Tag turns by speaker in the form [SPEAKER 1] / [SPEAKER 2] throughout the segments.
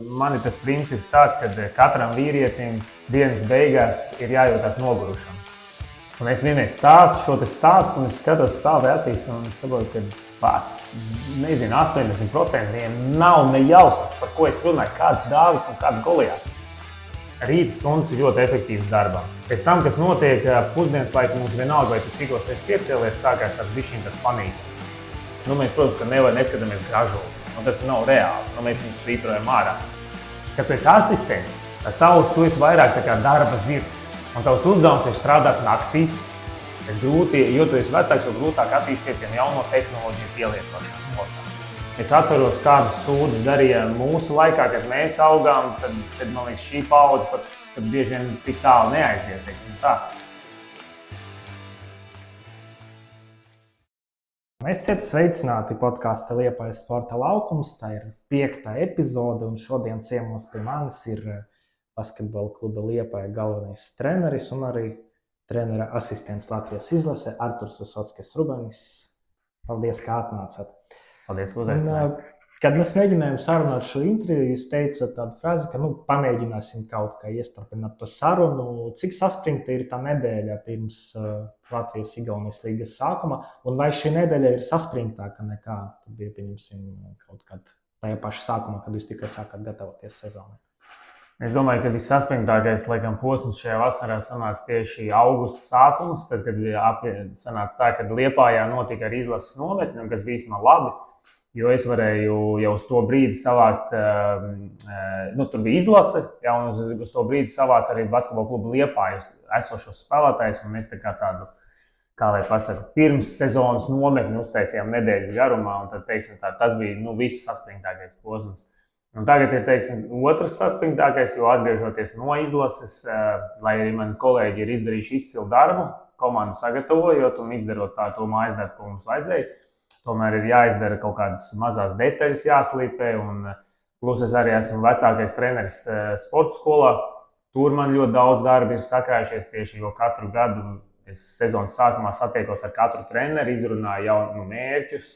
[SPEAKER 1] Man ir tas princips tāds, ka katram vīrietim dienas beigās ir jājūtās nogurušam. Un es vienreiz stāstu, un es skatos stāvē acīs un saprotu, ka pats, nezinu, 80% nav ne jausmas, par ko es runāju, kāds Dāvids un kāds Golijāts. Rīta stundas ir ļoti efektīvs darbā. Pēc tam, kas notiek pusdienas laikā, mums vienalga, vai tu cikos tu esi piecēlies, sākās tāds bišķiņ tāds panīkums. Mēs, protams, ka neskatāmies gražuli. Tas nav reāli. Mēs viņus svītrojam ārā. Kad tu esi asistents, tad tu esi vairāk tā kā darba zirgs. Un tavs uzdevums ir strādāt naktīs. Ir grūti, jo tu esi vecāks, jo grūtāk attīstīt jauno tehnoloģiju pielietošanu sportā. Es atceros, kādus sūdzes darījām mūsu laikā, kad mēs augām, tad man liekas, šī paudze pat bieži vien tik tālu neaiziet, teiksim tā. Esiet sveicināti podkāsta Liepājas sporta laukums. Tā ir 5. epizode, un šodien ciemos pie manis ir basketbola kluba Liepāja galvenais treneris un arī trenera asistents Latvijas izlase Arturs Visockis Rubenis. Paldies, kā atnācāt.
[SPEAKER 2] Paldies, ka uzaicinājāt.
[SPEAKER 1] Kad mēs mēģinājām sarunāt šo interviju, jūs teicat tādu frāzi, ka pamēģināsim kaut kā iestrapināt to sarunu. Cik saspringta ir tā nedēļa pirms Latvijas-Igaunijas līgas sākuma, un vai šī nedēļa ir saspringtāka nekā bija, pieņemsim, kaut kad tajā pašā sākumā, kad jūs tikai sākat gatavoties sezonai?
[SPEAKER 2] Es domāju, ka vissaspringtākais posms šajā vasarā sanāca tieši augusta sākums, tad, kad sanāca tā, kad Liepājā notika arī izlases nometne, kas bija man labi. Jo es varēju jau uz to brīdi savākt, tur bija izlase, un uz to brīdi savāc arī basketbola klubu Liepājas esošos spēlētājus, un mēs tā kā tādu, kā lai pasaka, pirms sezonas nometni uztaisījām nedēļas garumā, un tad, teiksim, tas bija viss saspringtākais posms. Un tagad ir, teiksim, otrs saspringtākais, jo atgriežoties no izlases, lai arī mani kolēģi ir izdarījuši izcilu darbu, komandu sagatavojot un izdarot to mājas darbu, ko mums vajadzēja. Tomēr ir jāizdara kaut kādas mazas detaļas, jāslīpē. Plus es arī esmu vecākais treneris sporta skolā. Tur man ļoti daudz darba ir sakrājušies tieši, jo katru gadu es sezonas sākumā satiekos ar katru treneri, izrunāju jaunu mērķus,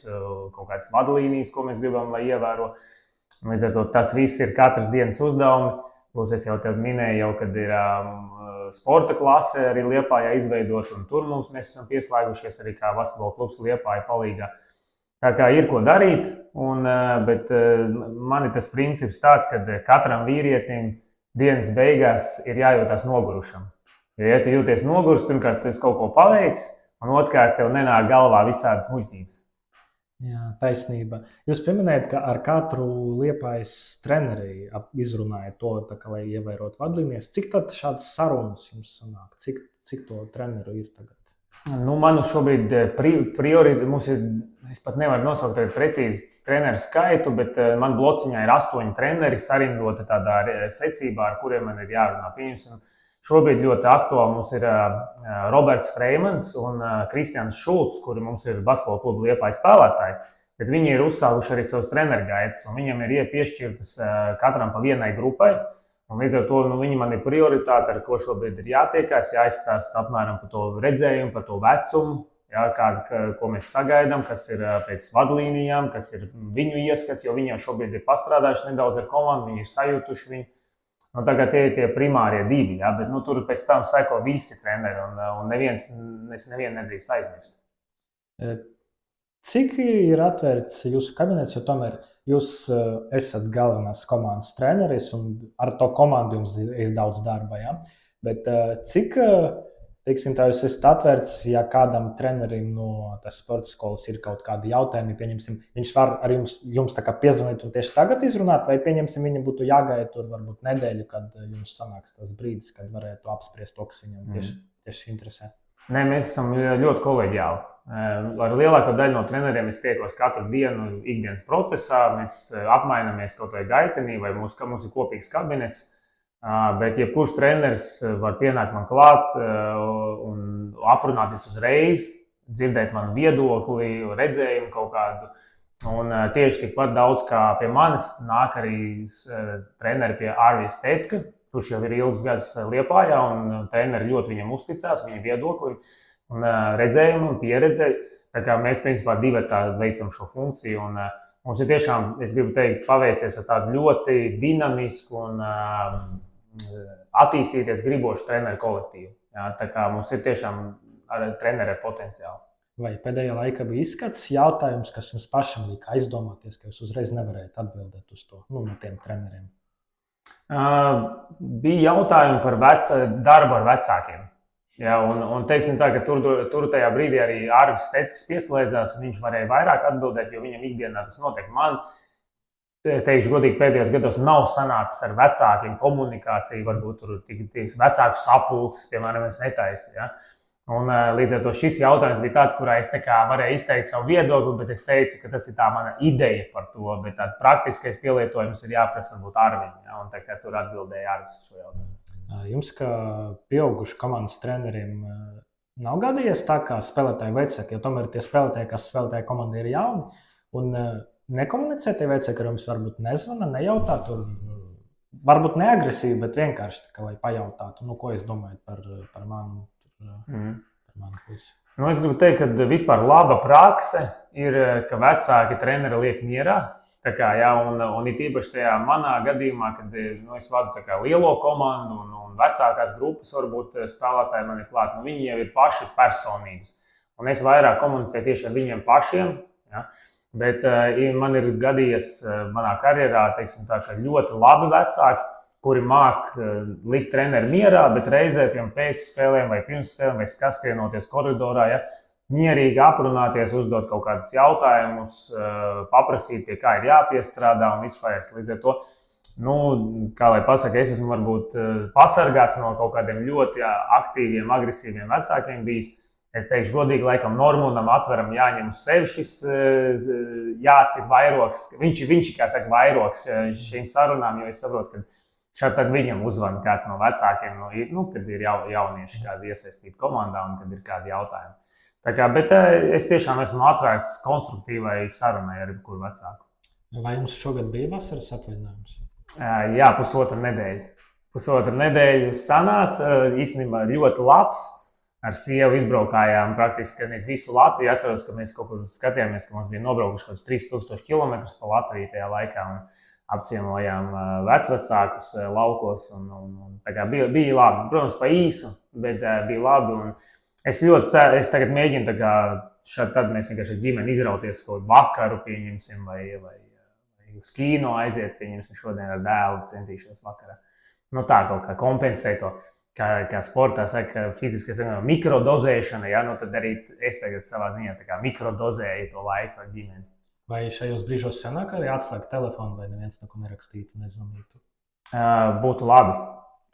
[SPEAKER 2] kaut kādas vadlīnijas, ko mēs gribam, lai ievēro. Līdz ar to tas viss ir katras dienas uzdevumi. Plus es jau tev minēju, kad ir sporta klase arī Liepājā izveidot, un tur mēs esam pieslēgušies arī kā basketbola klubs Liepāja palīgā. Tā kā ir ko darīt, bet man ir tas princips tāds, ka katram vīrietim dienas beigās ir jājūtās nogurušam. Jo, ja tu jūties noguris, pirmkārt, tu esi kaut ko paveicis, un otrkārt, tev nenāk galvā visādas muļķības.
[SPEAKER 1] Jā, taisnība. Jūs pieminējat, ka ar katru Liepājas treneri izrunājat to, lai ievērotu vadlīnijas. Cik tad šādas sarunas jums sanāk? Cik to treneru ir tagad?
[SPEAKER 2] Man šobrīd mums ir, es pat nevaru nosaukt precīzi treneru skaitu, bet man blociņā ir 8 treneri sarindoti tādā secībā, ar kuriem man ir jārunā. Pieņemsim, šobrīd ļoti aktuāli mums ir Roberts Freimans un Kristians Šulcs, kuri mums ir basketbola kluba Liepāja spēlētāji, bet viņi ir uzsākuši arī savus treneru gaitas, un viņam ir piešķirtas katram pa vienai grupai. Un līdz ar to viņi man ir prioritāte, ar ko šobrīd ir jātiekās, jāizstāsta apmēram par to redzējumu, par to vecumu, ko mēs sagaidām, kas ir pēc vadlīnijām, kas ir viņu ieskats, jo viņi jau šobrīd ir pastrādājuši nedaudz ar komandu, viņi ir sajūtuši viņu. Tagad tie primārie 2, bet tur pēc tam seko visi treneri, un nevienu nedrīkst aizmirst.
[SPEAKER 1] Cik ir atvērts jūsu kabinets, jo tomēr jūs esat galvenās komandas treneris un ar to komandu jums ir daudz darba, ja? Bet cik, teiksim, tā jūs esat atvērts, ja kādam trenerim no tās sporta skolas ir kaut kādi jautājumi, pieņemsim, viņš var ar jums tā kā piezvanīt un tieši tagad izrunāt, vai pieņemsim, viņam būtu jāgaida tur varbūt nedēļu, kad jums sanāks tas brīdis, kad varētu apspriest to, kas viņam tieši interesē?
[SPEAKER 2] Nē, mēs esam ļoti kolēģiāli. Ar lielāko daļu no treneriem es tiekos katru dienu ikdienas procesā. Mēs apmainamies kaut vai gaitenī, vai mums ir kopīgs kabinets. Bet jebkurš treneris var pienākt man klāt un aprunāties uzreiz, dzirdēt manu viedokli, redzējumu kaut kādu. Un tieši tikpat daudz kā pie manis nāk arī treneri pie Arvijas Tecka, kurš jau ir ilgus gadus Liepājā, un treneri ļoti viņam uzticās, viņa viedoklim, un redzējumu un pieredzei. Tā kā mēs, principā, divatā veicam šo funkciju, un
[SPEAKER 1] Mums ir tiešām, es gribu teikt, paveicies ar tādu ļoti dinamisku un attīstīties gribošu treneru kolektīvu. Jā, tā kā mums ir tiešām treneri ar potenciālu.
[SPEAKER 3] Vai pēdējā laikā bija izskats jautājums, kas jums pašam lika aizdomāties, ka jūs uzreiz nevarējāt atbildēt uz to, no tiem treneriem?
[SPEAKER 1] Bija jautājumi par darbu ar vecākiem. Ja, un teiksim tā, ka tur tajā brīdī arī Arvis Steckis pieslēdzās, viņš varēja vairāk atbildēt, jo viņam ikdienā tas notiek. Man, teikšu godīgi, pēdējos gados nav sanācis ar vecākiem komunikāciju, varbūt tur tik vecāku sapulces, piemēram, es netaisu. Ja. Un līdz ar to šis jautājums bija tāds, kurā es varēju izteikt savu viedokli, bet es teicu, ka tas ir tā mana ideja par to, bet tāds praktiskais pielietojums ir jāprasa varbūt Arvim. Ja, un tā kā tur atbildēja Arvis šo jautājumu.
[SPEAKER 3] Jums, kā pieaugušu komandas treneriem, nav gadījies tā, kā spēlētāji vecāki, jo tomēr tie spēlētāji, kas spēlētāji komandai ir jauni, un nekomunicē tie vecāki, ar jums varbūt nezvana, nejautā, tur varbūt neagresīvi, bet vienkārši tā, lai pajautātu, ko jūs domājat par manu pusi.
[SPEAKER 1] Es gribu teikt, ka vispār laba prakse ir, ka vecāki treneri liek mierā. Un it īpaši tajā manā gadījumā, kad es vadu lielo komandu un vecākās grupas, varbūt spēlētāji man ir klāt, viņi jau ir paši personības. Un es vairāk komunicēju tieši ar viņiem pašiem. Ja? Bet man ir gadījies manā karjerā, teiksim tā, ka ļoti labi vecāki, kuri māk likt treneri mierā, bet reizē pēc spēlēm vai pirms spēlēm vai skaskrienoties koridorā, ja? Mierīgi aprunāties, uzdot kaut kādus jautājumus, paprasīt, pie kā ir jāpiestrādā un vispār. Līdz ar to, kā lai pasaka, es esmu varbūt pasargāts no kaut kādiem ļoti aktīviem, agresīviem vecākiem bijis. Es teikšu godīgi, laikam Normunam Atveram jāņem uz sevi šis jācīt vairoks. Viņš ir, kā saka, vairoks šīm sarunām, jo es saprotu, ka šādi tad viņam uzvana kāds no vecākiem, kad ir jaunieši kādi iesaistīti komandā un kad ir kādi jautājumi. Bet es tiešām esmu atvērts konstruktīvai sarunai ar jebkuru vecāku.
[SPEAKER 3] Vai jums šogad bija vasaras atvaļinājums?
[SPEAKER 1] Jā, pusotru nedēļu. Pusotru nedēļu sanāca, īstenībā ļoti labs. Ar sievu izbraukājām praktiski visu Latviju. Atceros, ka mēs kaut kur skatījāmies, ka mums bija nobraukuši kaut 3000 km pa Latviju tajā laikā un apciemojām vecvecākus laukos. Bija labi. Protams, pa īsu, bet bija labi. Es ļoti ceru, es tagad mēģinu tad mēs vienkārši ar ģimeni izrauties kaut kādu vakaru, pieņemsim, vai uz kino aiziet, pieņemsim, šodien ar dēlu centīšos vakarā. Tā kaut kā kompensēt to, kā sportā saka, fiziskais mikrodozēšana, ja? Tad arī es tagad savā ziņā mikrodozēju to laiku ar ģimeni.
[SPEAKER 3] Vai šajos brīžos sanāk arī atslēgt telefonu, lai neviens neko nerakstītu, nezvanītu?
[SPEAKER 1] Būtu labi.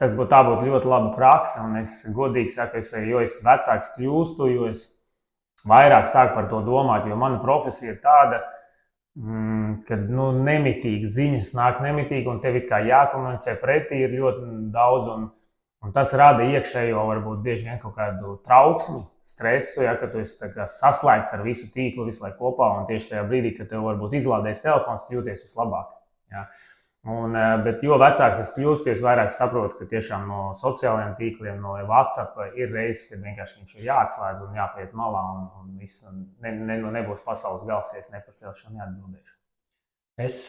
[SPEAKER 1] Tas būtu ļoti laba praksa, un es godīgi saku, jo es vecāks kļūstu, jo es vairāk sāku par to domāt, jo mana profesija ir tāda, ka nemitīgi ziņas nāk nemitīgi, un tev kā jākomunicē pretī ir ļoti daudz, un tas rada iekšējo varbūt bieži vien kaut kādu trauksmi, stresu, ja, ka tu esi saslēgts ar visu tīklu visu laiku kopā, un tieši tajā brīdī, kad tev varbūt izlādēs telefons, tu jūties vislabāk. Ja. Bet jo vecāks es kļūstu, es vairāk saprotu, ka tiešām no sociālajiem tīkliem, no WhatsApp ir reizes, kad vienkārši viņš ir jāatslēdz un jāpaiet malā un viss nebūs pasaules gals, ja es nepacelšu un neatbildēšu.
[SPEAKER 3] Es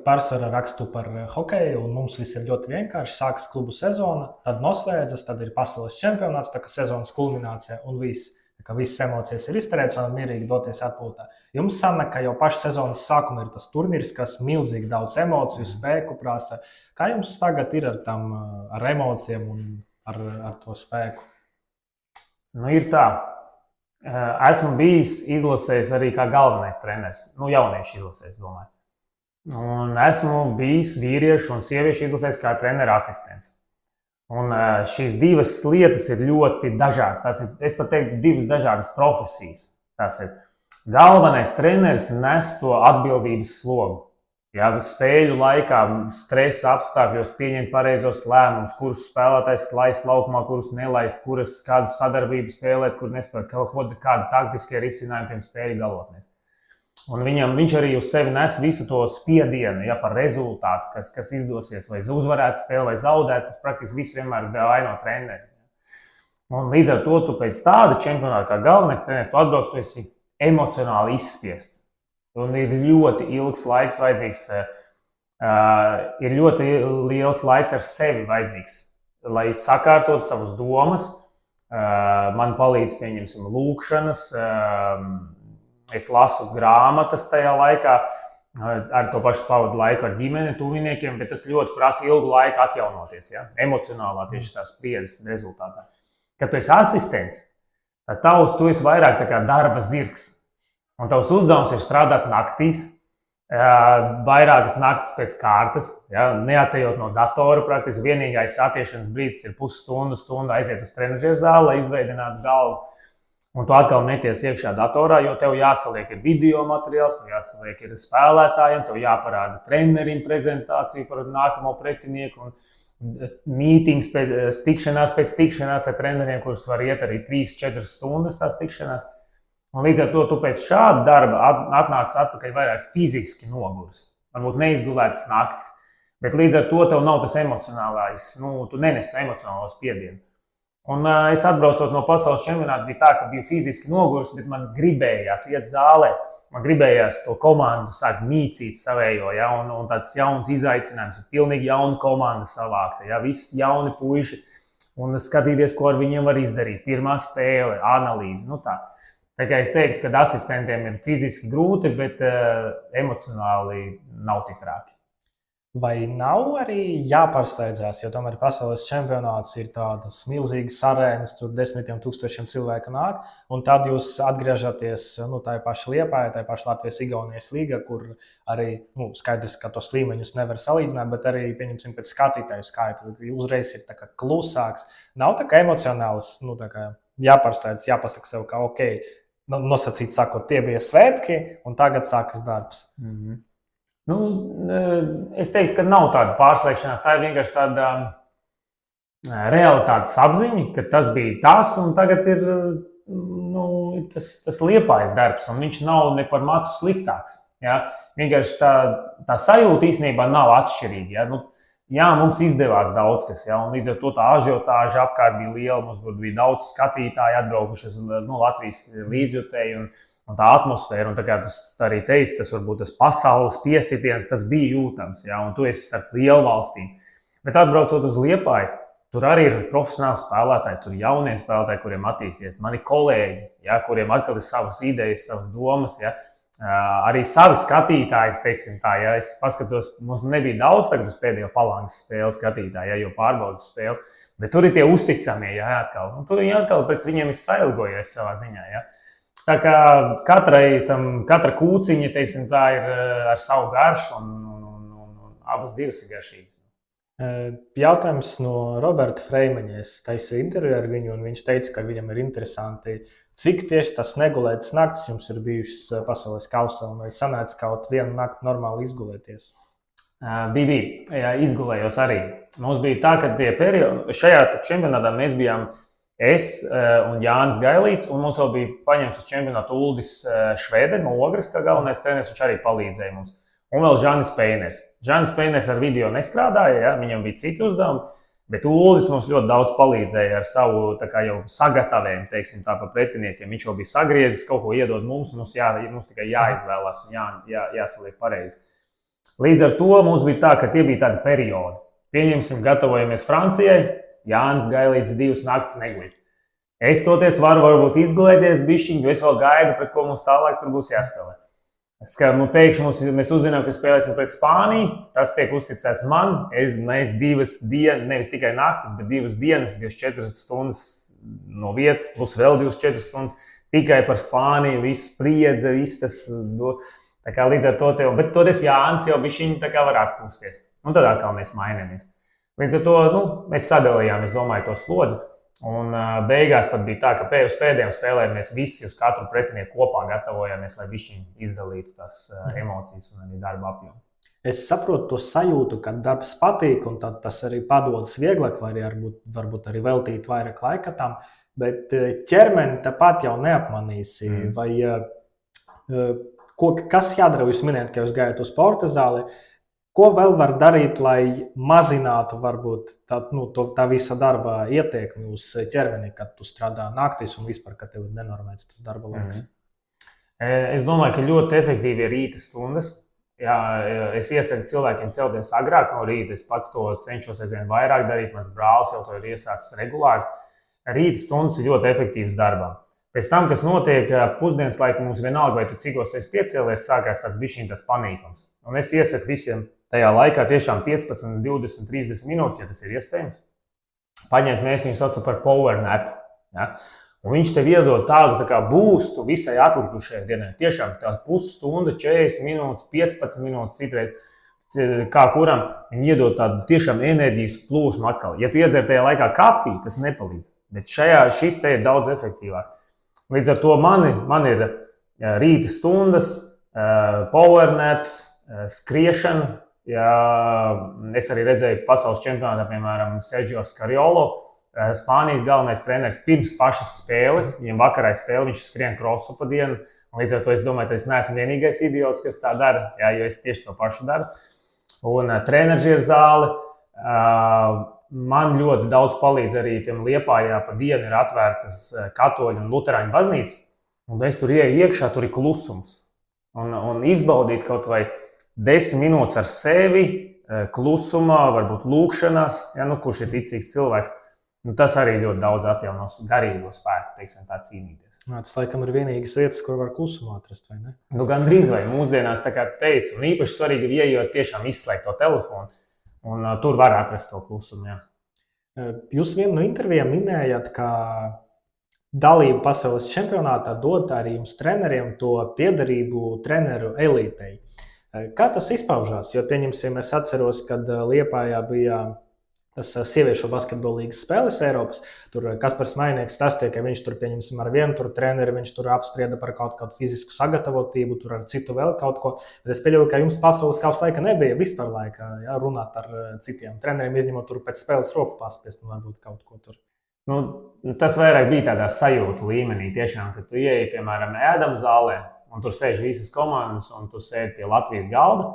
[SPEAKER 3] pārsvarā rakstu par hokeju, un mums viss ir ļoti vienkārši. Sākas klubu sezona, tad noslēdzas, tad ir pasaules čempionāts, tā kā sezonas kulminācija un viss. Ka visas emocijas ir izturētas un mierīgi doties atpūtā. Jums sanāk, ka jau paša sezonas sākuma ir tas turnīrs, kas milzīgi daudz emociju, spēku prasa. Kā jums tagad ir ar emocijām un ar to spēku?
[SPEAKER 1] Ir tā. Esmu bijis izlasējis arī kā galvenais treneris. Jauniešu izlasējis, domāju. Un esmu bijis vīriešu un sieviešu izlasējis kā treneru asistents. Un šīs divas lietas ir ļoti dažādas. Tas ir, es pat teiktu, divas dažādas profesijas. Tas ir galvenais treneris nes to atbildības slogu. Ja, spēļu laikā, stresa apstākļos pieņemt pareizos lēmumus, kurus spēlētājs laist laukumā, kurus nelaist, kādu sadarbību spēlēt, kur nespēlēt, kādu taktiskie risinājumi pirms spēļu galotnēs. Un viņš arī uz sevi nes visu to spiedienu, ja, par rezultātu, kas izdosies, vai uzvarēt spēli, vai zaudēt. Tas praktiski viss vienmēr ir vaino treneri. Un līdz ar to tu pēc tāda čempionāta kā galvenais treneris, tu atbrauc, tu esi emocionāli izspiests.
[SPEAKER 2] Un ir ļoti ilgs laiks vajadzīgs, ir ļoti liels laiks ar sevi vajadzīgs, lai sakārtotu savas domas. Man palīdz, pieņemsim, lūkšanas, es lasu grāmatas tajā laikā, ar to pašu pavadu laiku ar ģimeni, tuviniekiem, bet tas ļoti prasa ilgu laiku atjaunoties, ja? Emocionālā tieši tās spriedzes rezultātā. Kad tu esi asistents, tad tu esi vairāk tā kā darba zirgs. Un tavs uzdevums ir strādāt naktīs, vairākas naktis pēc kārtas, ja? Neatejot no datora praktiski. Vienīgais attiešanas brīdis ir pusstundu, stundu aiziet uz trenažieru zāli, lai izveidinātu galvu. Un tu atkal meties iekšā datorā, jo tev jāsaliek ir video materiāls, tev jāsaliek ir spēlētājiem, tev jāparāda trenerim prezentāciju par nākamo pretinieku un mītings, tikšanās pēc tikšanās ar treneriem, kurus var iet arī 3-4 stundas tās tikšanās. Un līdz ar to tu pēc šāda darba atnāc atpakaļ vairāk fiziski noguris, varbūt neizgulētas naktis, bet līdz ar to tev nav tas emocionālais, tu nenes to emocionālo spiedienu. Un es atbraucot no pasaules čempionāta, bija tā, ka biju fiziski noguris, bet man gribējās iet zālē. Man gribējās to komandu sākt mīcīt savējo, ja? Un tāds jauns izaicinājums, pilnīgi jauna komanda savākta, ja? Visi jauni puiši un skatīties, ko ar viņiem var izdarīt. Pirmā spēle, analīze, tā. Tā kā es teiktu, ka asistentiem ir fiziski grūti, bet emocionāli nav tik traki.
[SPEAKER 3] Vai nav arī jāpārsteidzās, jo tomēr pasaules čempionāts ir tādas milzīgas arēnas, tur 10,000 cilvēku nāk, un tad jūs atgriežaties tā paša Liepājā, tā paša Latvijas-Igaunijas līga, kur arī skaidrs, ka tos līmeņus nevar salīdzināt, bet arī, pieņemsim, pēc skatītāju skaitu, uzreiz ir tā kā klusāks. Nav tā kā emocionāls, tā kā jāpārsteidzas, jāpasaka sev, ka ok, nosacīt sakot, tie bija svētki, un tagad sākas darbs.
[SPEAKER 2] Mm-hmm. Es teiktu, ka nav tāda pārslēgšanās. Tā ir vienkārši tāda realitātes apziņa, ka tas bija tas, un tagad ir tas Liepājas darbs, un viņš nav ne par matu sliktāks. Ja? Vienkārši tā sajūta īstenībā nav atšķirīga. Ja? Mums izdevās daudz kas, ja? Un līdz ar to tā ažiotāža apkārt bija liela, mums bija daudz skatītāji atbraukušies no Latvijas līdzjutēji, un tā atmosfēra, un tā kā tu arī teici, tas varbūt tas pasaules piesitiens, tas bija jūtams, ja, un tu esi starp lielu valstīm. Bet atbraucot uz Liepāju, tur arī ir profesionāli spēlētāji, tur ir jaunie spēlētāji, kuriem attīsties. Mani kolēģi, ja, kuriem atkal ir savas idejas, savas domas, ja, arī savi skatītāji, teiksim tā, ja es paskatos, mums nebija daudz tagad uz pēdējo Palangas spēli skatītāji, ja, jo pārbaudas spēli, bet tur ir tie uzticamie, ja, atkal. Un tur viņi atkal pēc viņiem ir sailgojies savā ziņā, ja. Tā kā katra kūciņa, teiksim, tā ir ar savu garšu, un abas divas ir garšīgas.
[SPEAKER 3] Jautājums no Roberta Freimaņa. Es taisīju interviju ar viņu, un viņš teica, ka viņam ir interesanti, cik tieši tas negulētas naktis jums ir bijušas pasaules kausā, un vai sanāca kaut vienu nakti normāli izgulēties?
[SPEAKER 2] Bija, izgulējos arī. Mums bija tā, ka šajā čempionātā mēs bijām es un Jānis Gailīts, un mums vēl bija paņemts uz čempionātu Uldis Švede no Ogres, kā galvenais treneris, viņš arī palīdzēja mums. Un vēl Žanis Peiners. Žanis Peiners ar video nestrādāja, ja? Viņam bija citi uzdevumi, bet Uldis mums ļoti daudz palīdzēja ar savu jau sagatavējumu, teiksim tā, par pretiniekiem. Viņš jau bija sagriezis, kaut ko iedod mums tikai jāizvēlās un jāsaliek pareizi. Līdz ar to mums bija tā, ka tie bija tādi periodi. Pieņemsim, gatavojamies Francijai, Jānis Gailīts 2 naktis neguļ. Es toties varu varbūt izgulēties bišķiņu, jo es vēl gaidu, pret ko mums tālāk tur būs jāspēlē. Pēkšņi mēs uzzinām, ka spēlēsim pret Spāniju, tas tiek uzticēts man. Mēs 2 dienas, nevis tikai naktis, bet 2 dienas, 24 stundas no vietas, plus vēl 24 stundas tikai par Spāniju, viss spriedze, viss tas. Tā kā līdz ar to bet toties Jānis jau bišķiņu tā kā var atpūsties. Un tad atkal mēs mainamies. Līdz ar to mēs sadalījām, es domāju, to slodzi. Un beigās pat bija tā, ka uz pēdējām spēlēm mēs visi uz katru pretinieku kopā gatavojāmies, lai višķiņi izdalītu tās emocijas un arī darba apjomu.
[SPEAKER 3] Es saprotu to sajūtu, ka darbs patīk, un tad tas arī padodas vieglāk, vai arī varbūt arī veltīt vairāk laika tam, bet ķermeni tāpat jau neapmanīsi. Vai kas jādara? Jūs minējat, ka jūs gājat uz sporta zāli. Ko vēl var darīt, lai mazinātu varbūt tā visa darba ietekmi uz ķermeni, kad tu strādā naktīs un vispār, kad tev ir nenormēts tas darba laiks?
[SPEAKER 2] Es domāju, ka ļoti efektīvi ir rīta stundas. Jā, es iesaku cilvēkiem celties agrāk no rīta. Es pats to cenšos aizvien vairāk darīt. Mans brālis jau to ir iesācis regulāri. Rīta stundas ir ļoti efektīvs darbā. Pēc tam, kas notiek pusdienas laikā, mums vienalga, vai tu cikos tu esi piecēlies, sākās tāds bišķiņ tāds panīkums. Un es iesaku visiem tajā laikā tiešām 15, 20, 30 minūtes, ja tas ir iespējams, paņemt, mēs viņu saucam par power nap. Ja? Un viņš tev iedod tādu tā kā boostu visai atlikušajai dienai. Tiešām tā pusstunda, 40 minūtes, 15 minūtes citreiz, kā kuram viņi iedod tādu tiešām enerģijas plūsmu atkal. Ja tu iedzer tajā laikā kafiju, tas nepalīdz. Bet šis te ir daudz efektīvāk. Līdz ar to man ir rīta stundas, power naps, skriešana. Ja es arī redzēju pasaules čempionātā, piemēram, Sergio Scariolo, Spānijas galvenais treneris, pirms pašas spēles, viņam vakarā spēle, viņš skrien krosu pa dienu. Līdz ar to es domāju, ka es neesmu vienīgais idiots, kas tā dara, jo es tieši to pašu daru. Un treneržieru zāle. Man ļoti daudz palīdz arī Liepājā pa dienu ir atvērtas katoļu un luterāņu baznīcas. Un es tur ieeju iekšā, tur ir klusums. Un izbaudīt kaut vai 10 minūtes ar sevi, klusumā, varbūt lūkšanās, ja, kurš ir ticīgs cilvēks. Tas arī ļoti daudz atjaunos garīgo spēku, teiksim, tā cīnīties.
[SPEAKER 3] Tas laikam ir vienīgas vietas, kur var klusumā atrast, vai ne?
[SPEAKER 2] Gandrīz vai mūsdienās, tā kā teicu, un īpaši svarīgi ir iejot tiešām izslēgt to telefonu. Un tur var atrast to klusumu, jā.
[SPEAKER 3] Jūs vienu no intervijām minējāt, ka dalība pasaules čempionātā dod arī jums treneriem to piederību treneru elitei. Kā tas izpaužās? Jo, pieņemsim, es atceros, kad Liepājā bija tas sieviešu basketbolīgas spēles Eiropas. Tur Kaspars Mainieks stāstīja, ka viņš tur, pieņemsim, ar vienu tur treneri, viņš tur apsprieda par kaut kādu fizisku sagatavotību, tur ar citu vēl kaut ko. Bet es pieļauju, ka jums pasaules kausa laika nebija vispār laika, ja, runāt ar citiem treneriem, izņemot tur pēc spēles roku paspiest, varbūt kaut ko tur.
[SPEAKER 2] Tas vairāk bija tādā sajūtu līmenī, tiešām, kad tu ieeji, piemēram, ēdam zālē, un tur sēž visas komandas, un tu sēdi pie Latvijas galda,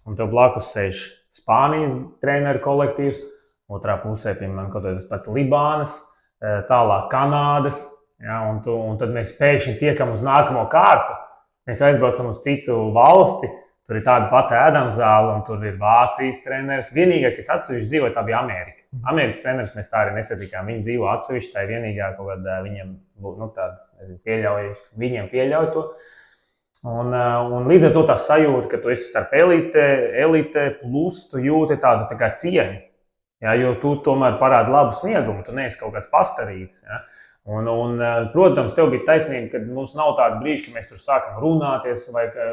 [SPEAKER 2] un tev blakus sēž Spānijas treneru kolektīvs. Otrā pusē, piemēram, kaut kāds pats Libānas, tālāk Kanādas, ja, un tad mēs pēkšņi tiekam uz nākamo kārtu. Mēs aizbraucam uz citu valsti, tur ir tāda pati ēdamzāle, un tur ir Vācijas treneris. Vienīgā, kas atsevišķi dzīvo, tā bija Amerika. Amerikas treneris mēs tā arī nesatikām. Viņi dzīvo atsevišķi, tā ir vienīgā kaut kāda viņiem, viņiem pieļauj to. Un līdz ar to tā sajūta, ka tu esi starp elite plus tu jūti tādu tā kā cieņu. Ja, jo tu tomēr parādi labu sniegumu, tu neesi kaut kāds pastarītis. Ja. Protams, tev bija taisnība, ka mums nav tāda brīža, ka mēs tur sākam runāties, vai ka,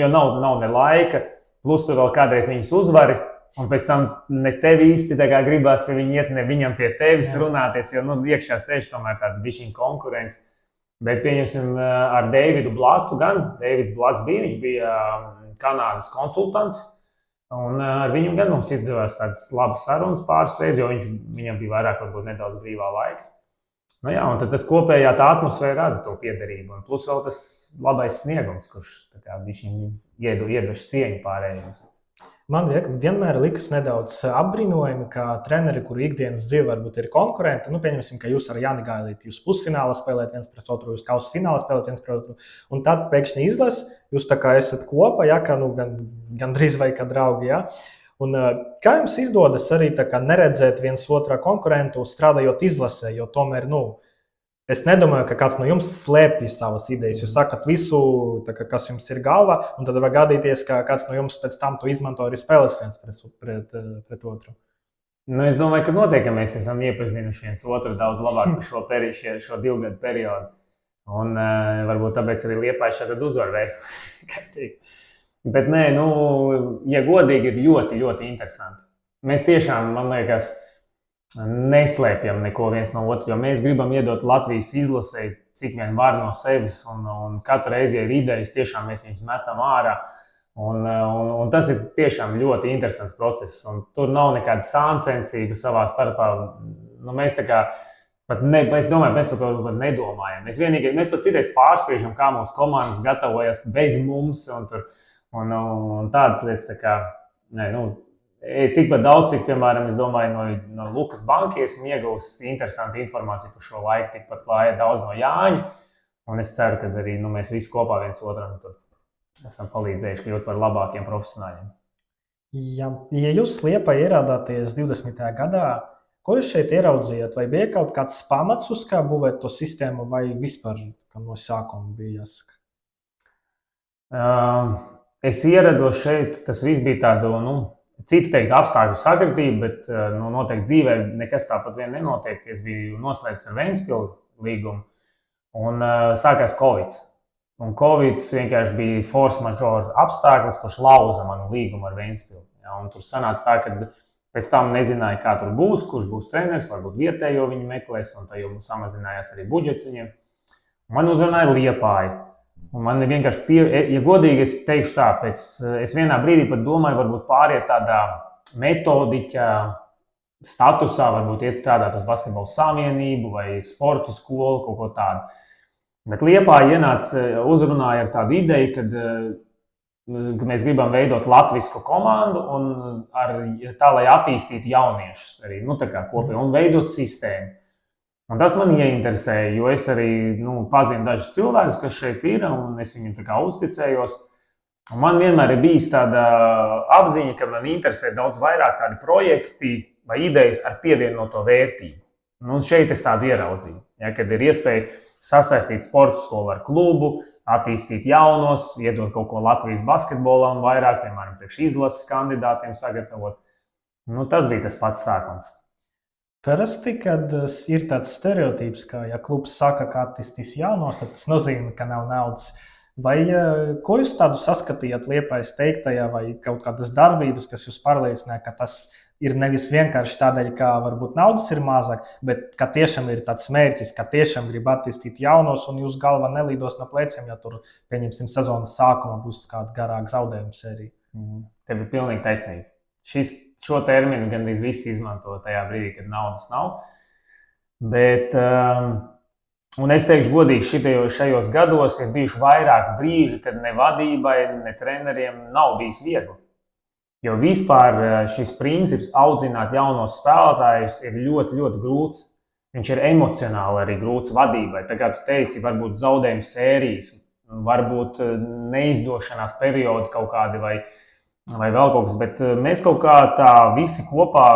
[SPEAKER 2] jau nav ne laika, plus tu vēl kādreiz viņus uzvari, un pēc tam ne tev īsti gribās pie viņa iet, ne viņam pie tevis runāties, jo iekšā sēž tomēr tāda bišķiņa konkurence. Bet pieņemsim ar Deividu Blatu gan. Deivids Blats viņš bija Kanādas konsultants. Un ar viņu gan mums izdevās tādas labas sarunas pāris reizes, jo viņam bija vairāk varbūt nedaudz brīvā laika. Un tad tas kopējā tā atmosfēra rada to piederību. Un plus vēl tas labais sniegums, kurš iedveš cieņu pārējiem.
[SPEAKER 3] Man vienmēr likas nedaudz apbrīnojami, ka treneri, kuru ikdienas dzīve varbūt ir konkurenti, pieņemsim, ka jūs ar Jāni Gailīti, jūs pusfinālā spēlēt viens pret otru, jūs kausa finālā spēlēt viens pret otru, un tad pēkšņi izlasa, jūs tā kā esat kopā, ja, ka gandrīz vai kā draugi, ja. Un kā jums izdodas arī tā kā neredzēt viens otrā konkurentu strādājot izlasē, jo tomēr, es nedomāju, ka kāds no jums slēpj savas idejas. Jūs sakat visu, kas jums ir galvā, un tad var gadīties, ka kāds no jums pēc tam to izmanto arī spēles viens pret otru.
[SPEAKER 2] Es domāju, ka noteikti mēs esam iepazinuši viens otru daudz labāk par šo 2 gadu periodu. Un varbūt tāpēc arī Liepāja šādi uzvarēja. Bet nē, ja godīgi, ir ļoti, ļoti interesanti. Mēs tiešām, man liekas, neslēpjam neko viens no otru, jo mēs gribam iedot Latvijas izlasei, cik vien var no sevis, un katru reizi, ja ir idejas, tiešām mēs viņus metam ārā. Un tas ir tiešām ļoti interesants process, un tur nav nekāda sāncensība savā starpā. Mēs tā kā, es domāju, mēs par to pat nedomājam. Mēs pat citreiz pārspriežam, kā mūsu komandas gatavojas bez mums, un tādas lietas tā kā, tikpat daudz, cik, piemēram, es domāju, no Lukas Banki esmu iegūs interesantu informāciju par šo laiku, tikpat daudz no Jāņa. Un es ceru, ka arī mēs visi kopā viens otram esam palīdzējuši kļūt par labākiem profesionāļiem.
[SPEAKER 3] Ja jūs Liepā ierādāties 20. gadā, ko jūs šeit ieraudzījāt? Vai bija kaut kāds pamats, uz kā būvēt to sistēmu, vai vispār no sākuma bija jāsaka?
[SPEAKER 2] Es ierados šeit, tas viss bija tāda, citi teikt, apstākļu sakritība, bet noteikti dzīvē nekas tāpat vien nenotiek. Es biju noslēdzis ar Ventspili līgumu un sākās Covid. Un Covid vienkārši bija force majeure apstākļus, kurš lauza manu līgumu ar Ventspili. Ja, un tur sanāca tā, ka pēc tam nezināja, kā tur būs, kurš būs treneris, varbūt vietējo viņi meklēs, un tā jau samazinājās arī budžets viņiem. Man uzrunāja Liepāja. Un man vienkārši, ja godīgi es teikšu tā, es vienā brīdī pat domāju, varbūt pāriet tādā metodiķa statusā, varbūt iet strādāt uz basketbola savienību vai sportu skolu, kaut ko tādu. Bet Liepāja uzrunāja ar tādu ideju, ka mēs gribam veidot latvisku komandu un tā, lai attīstītu jauniešus arī, tā kā kopīgi un veidot sistēmu. Un tas man ieinteresēja, jo es arī pazinu dažus cilvēkus, kas šeit ir, un es viņiem tā kā uzticējos. Un man vienmēr ir bijis tāda apziņa, ka man interesē daudz vairāk tādi projekti vai idejas ar pievienoto vērtību. Un šeit es tādu ieraudzīju, ja, kad ir iespēja sasaistīt sporta skolu ar klubu, attīstīt jaunos, iedot kaut ko Latvijas basketbolā un vairāk, piemēram, priekš izlases kandidātiem sagatavot. Tas bija tas pats sākums.
[SPEAKER 3] Parasti, kad ir tāds stereotips, ka, ja klubs saka, ka attīstīs jaunos, tad tas nozīmē, ka nav naudas. Vai ko jūs tādu saskatījāt Liepājas teiktajā vai kaut kādas darbības, kas jūs pārliecināja, ka tas ir nevis vienkārši tādēļ, ka varbūt naudas ir mazāk, bet ka tiešām ir tāds mērķis, ka tiešām grib attīstīt jaunos un jūs galva nelīdos no pleciem, ja tur, pieņemsim, sezonas sākumā būs kāda garāka zaudējuma sērija?
[SPEAKER 2] Tev ir pilnīgi taisnība. Šo terminu gandrīz visi izmanto tajā brīdī, kad naudas nav. Bet, un es teikšu godīgi, šajos gados ir bijuši vairāk brīži, kad ne vadībai, ne treneriem nav bijis viegli. Jo vispār šis princips audzināt jaunos spēlētājus ir ļoti, ļoti grūts. Viņš ir emocionāli arī grūts vadībai. Tā kā tu teici, varbūt zaudējuma sērijas, varbūt neizdošanās periodi kaut kādi vai vēl kaut kas, bet mēs kaut kā tā visi kopā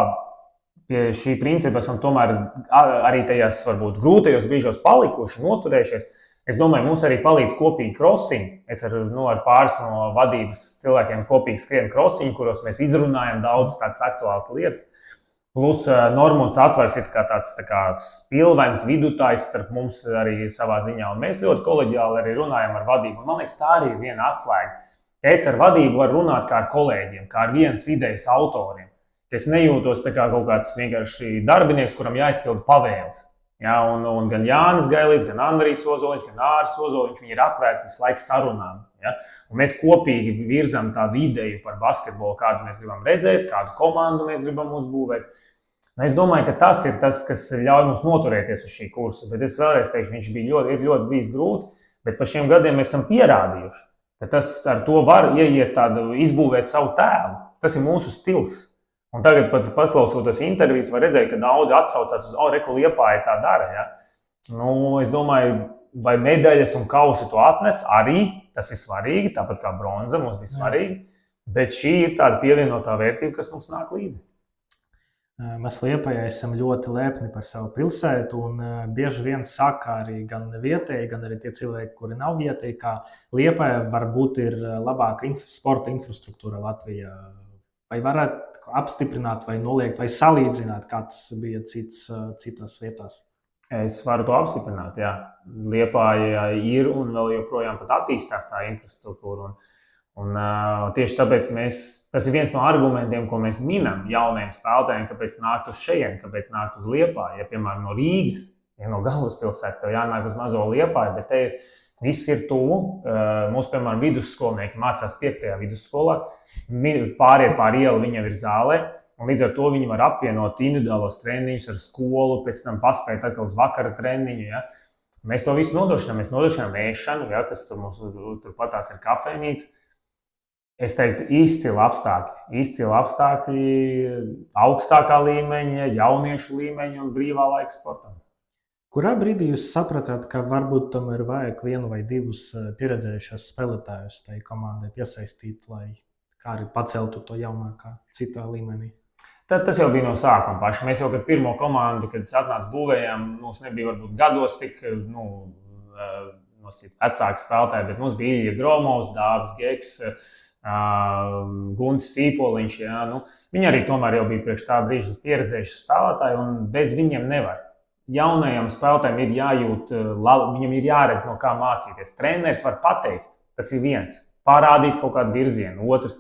[SPEAKER 2] pie šī principa esam tomēr arī tajās varbūt grūtajos brīžos palikuši, noturējušies. Es domāju, mums arī palīdz kopīgi krosiņi. Es ar pāris no vadības cilvēkiem kopīgi skrienu krosiņu, kuros mēs izrunājam daudz tādas aktuālas lietas. Plus Normunds Atvars ir tāds spilvens vidutājs starp mums arī savā ziņā. Un mēs ļoti koleģiāli arī runājam ar vadību. Man liekas, tā arī ir viena atslēga. Es ar vadību varu runāt kā ar kolēģiem, kā ar vienas idejas autoriem. Es nejūtos kā kaut kāds vienkārši darbinieks, kuram jāizpilda pavēles. Ja, un gan Jānis Gailīts, gan Andrijs Ozoliņš, gan Āris Ozoliņš, viņi ir atvērti visu laiku sarunām. Ja? Un mēs kopīgi virzam tādu ideju par basketbolu, kādu mēs gribam redzēt, kādu komandu mēs gribam uzbūvēt. Un es domāju, ka tas ir tas, kas ļauj mums noturēties uz šī kursa. Bet es vēlreiz teikšu, viņš ir ļoti bijis grūti, bet par šiem gadiem mēs esam pierādījuši, ka tas ar to var ieiet tādu, izbūvēt savu tēlu. Tas ir mūsu stils. Un tagad pat klausoties intervijas, var redzēt, ka daudzi atsaucās uz Reku Liepāja tā dara. Ja? Es domāju, vai medaļas un kausi to atnes, arī tas ir svarīgi, tāpat kā bronza mums bija svarīgi. Bet šī ir tāda pievienotā vērtība, kas mums nāk līdzi.
[SPEAKER 3] Mēs Liepājā esam ļoti lepni par savu pilsētu un bieži vien saka arī gan vietēji, gan arī tie cilvēki, kuri nav vietēji, ka Liepājā varbūt ir labāka sporta infrastruktūra Latvijā. Vai varētu apstiprināt vai noliegt vai salīdzināt, kā tas bija citās vietās?
[SPEAKER 2] Es varu to apstiprināt, jā. Liepāja ir un vēl joprojām pat attīstās tā infrastruktūra. Un tieši tāpēc tas ir viens no argumentiem, ko mēs minam jaunajiem spēlētājiem, kāpēc nākt uz šejienes, kāpēc nākt uz Liepāju. Ja, piemēram, no Rīgas, ja no galvaspilsētas, tev jānāk uz mazo Liepāju, bet te viss ir tuvu. Mūsu, piemēram, vidusskolnieki mācās 5. vidusskolā, pāriet pāri ielu viņam ir zālē, un līdz ar to viņi var apvienot individuālos treniņus ar skolu, pēc tam paspēt atkal uz vakara treniņu. Ja. Mēs to visu nodrošinām. Mēs nodrošinām ēšanu, ja, kas mums turpatās ir kafejnīca. Es teiktu, izcili apstākļi, augstākā līmeņa, jauniešu līmeņa un brīvā laika sportam.
[SPEAKER 3] Kurā brīdī jūs sapratāt, ka varbūt tomēr vajag vienu vai divus pieredzējušos spēlētājus tai komandai piesaistīt, lai kā arī paceltu to jaunākā citā līmenī?
[SPEAKER 2] Tad tas jau bija no sākuma paša. Mēs jau, kad pirmo komandu, kad es atnācu būvējām, mums nebija varbūt gados tik, vecāki spēlētāji, bet mums bija Ilja Gromovs, Dāvis Geks, Guntis Sīpoliņš. Jā, viņi arī tomēr jau bija priekš tā brīža pieredzējuši spēlētāji, un bez viņiem nevar. Jaunajam spēlētājam ir jājūt, viņam ir jāredz, no kā mācīties. Treneris var pateikt, tas ir viens, parādīt kaut kādu virzienu, otrs.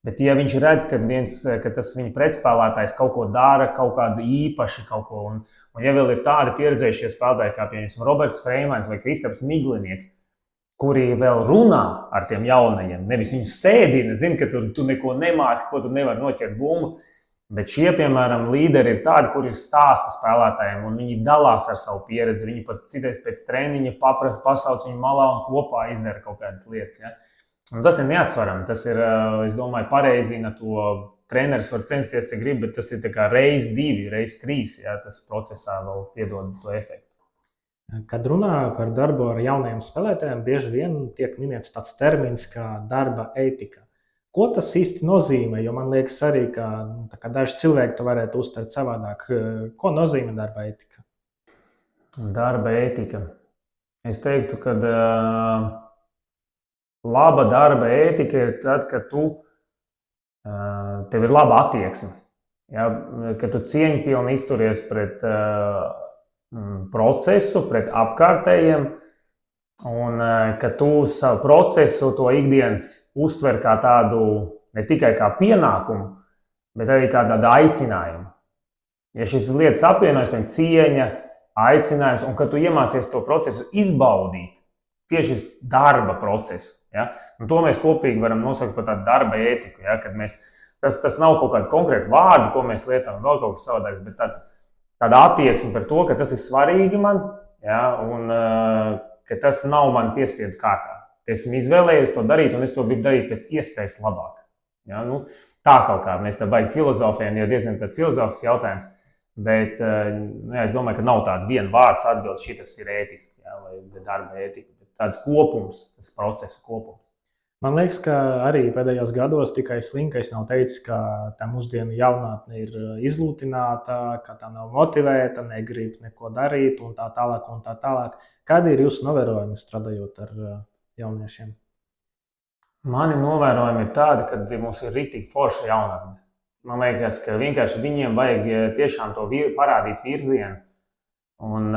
[SPEAKER 2] Bet, ja viņš redz, ka tas viņa pretspēlētājs kaut ko dara, kaut kādu īpaši kaut ko, un ja vēl ir tādi pieredzējušie spēlētāji, kā piemēram Roberts Freimanis vai Kristaps Miglinieks, kuri vēl runā ar tiem jaunajiem, nevis viņus sēdina, zina, ka tu neko nemāki, ko tu nevari noķert bumbu. Bet šie, piemēram, līderi ir tādi, kuri ir stāsta spēlētājiem, un viņi dalās ar savu pieredzi. Viņi pat citreiz pēc treniņa pasauc viņu malā un kopā izdara kaut kādas lietas. Ja? Un tas ir neatsvarami. Tas ir, es domāju, pareizina to. Treneris var censties, ja grib, bet tas ir reiz 2, reiz 3. Ja? Tas procesā vēl piedod to efektu.
[SPEAKER 3] Kad runā par darbu ar jaunajiem spēlētājiem, bieži vien tiek minēts tāds termins kā darba etika. Ko tas īsti nozīmē? Jo man liekas arī, ka daži cilvēki to varētu uztvert savādāk. Ko nozīmē darba etika?
[SPEAKER 2] Darba etika. Es teiktu, ka laba darba etika ir tad, kad tev ir laba attieksme. Ja? Kad tu cieņpilni izturies pret procesu, pret apkārtējiem, un ka tu savu procesu, to ikdienas uztver kā tādu ne tikai kā pienākumu, bet arī kā tādu aicinājumu. Ja šis lietas apvienojas, piemēram, cieņa, aicinājums, un ka tu iemācies to procesu izbaudīt, tieši darba procesu, ja? Un to mēs kopīgi varam nosaukt par tādu darba ētiku. Ja? Kad tas nav kaut kāda konkrēta vārda, ko mēs lietojam, vēl kaut kas savādāks, bet tāda attieksme par to, ka tas ir svarīgi man, ja? Un ka tas nav man piespiedu kārtā. Esmu izvēlējies to darīt, un es to gribu darīt pēc iespējas labāk. Ja? Tā kaut kā mēs tā baigi filozofējam, jo diezgan tāds filozofisks jautājums, bet es domāju, ka nav tāda viena vārds atbild, šitas ir ētiski, ja? Vai darba ētika, bet tāds kopums, tas procesa kopums.
[SPEAKER 3] Man liekas, ka arī pēdējos gados tikai slinkais nav teicis, ka tā mūsdienu jaunatne ir izlūtināta, ka tā nav motivēta, negrib neko darīt un tā tālāk un tā tālāk. Kādi ir jūsu novērojumi strādājot ar jauniešiem?
[SPEAKER 2] Mani novērojumi ir tādi, ka mums ir rīktīgi forša jaunatne. Man liekas, ka vienkārši viņiem vajag tiešām to parādīt virzienu. Un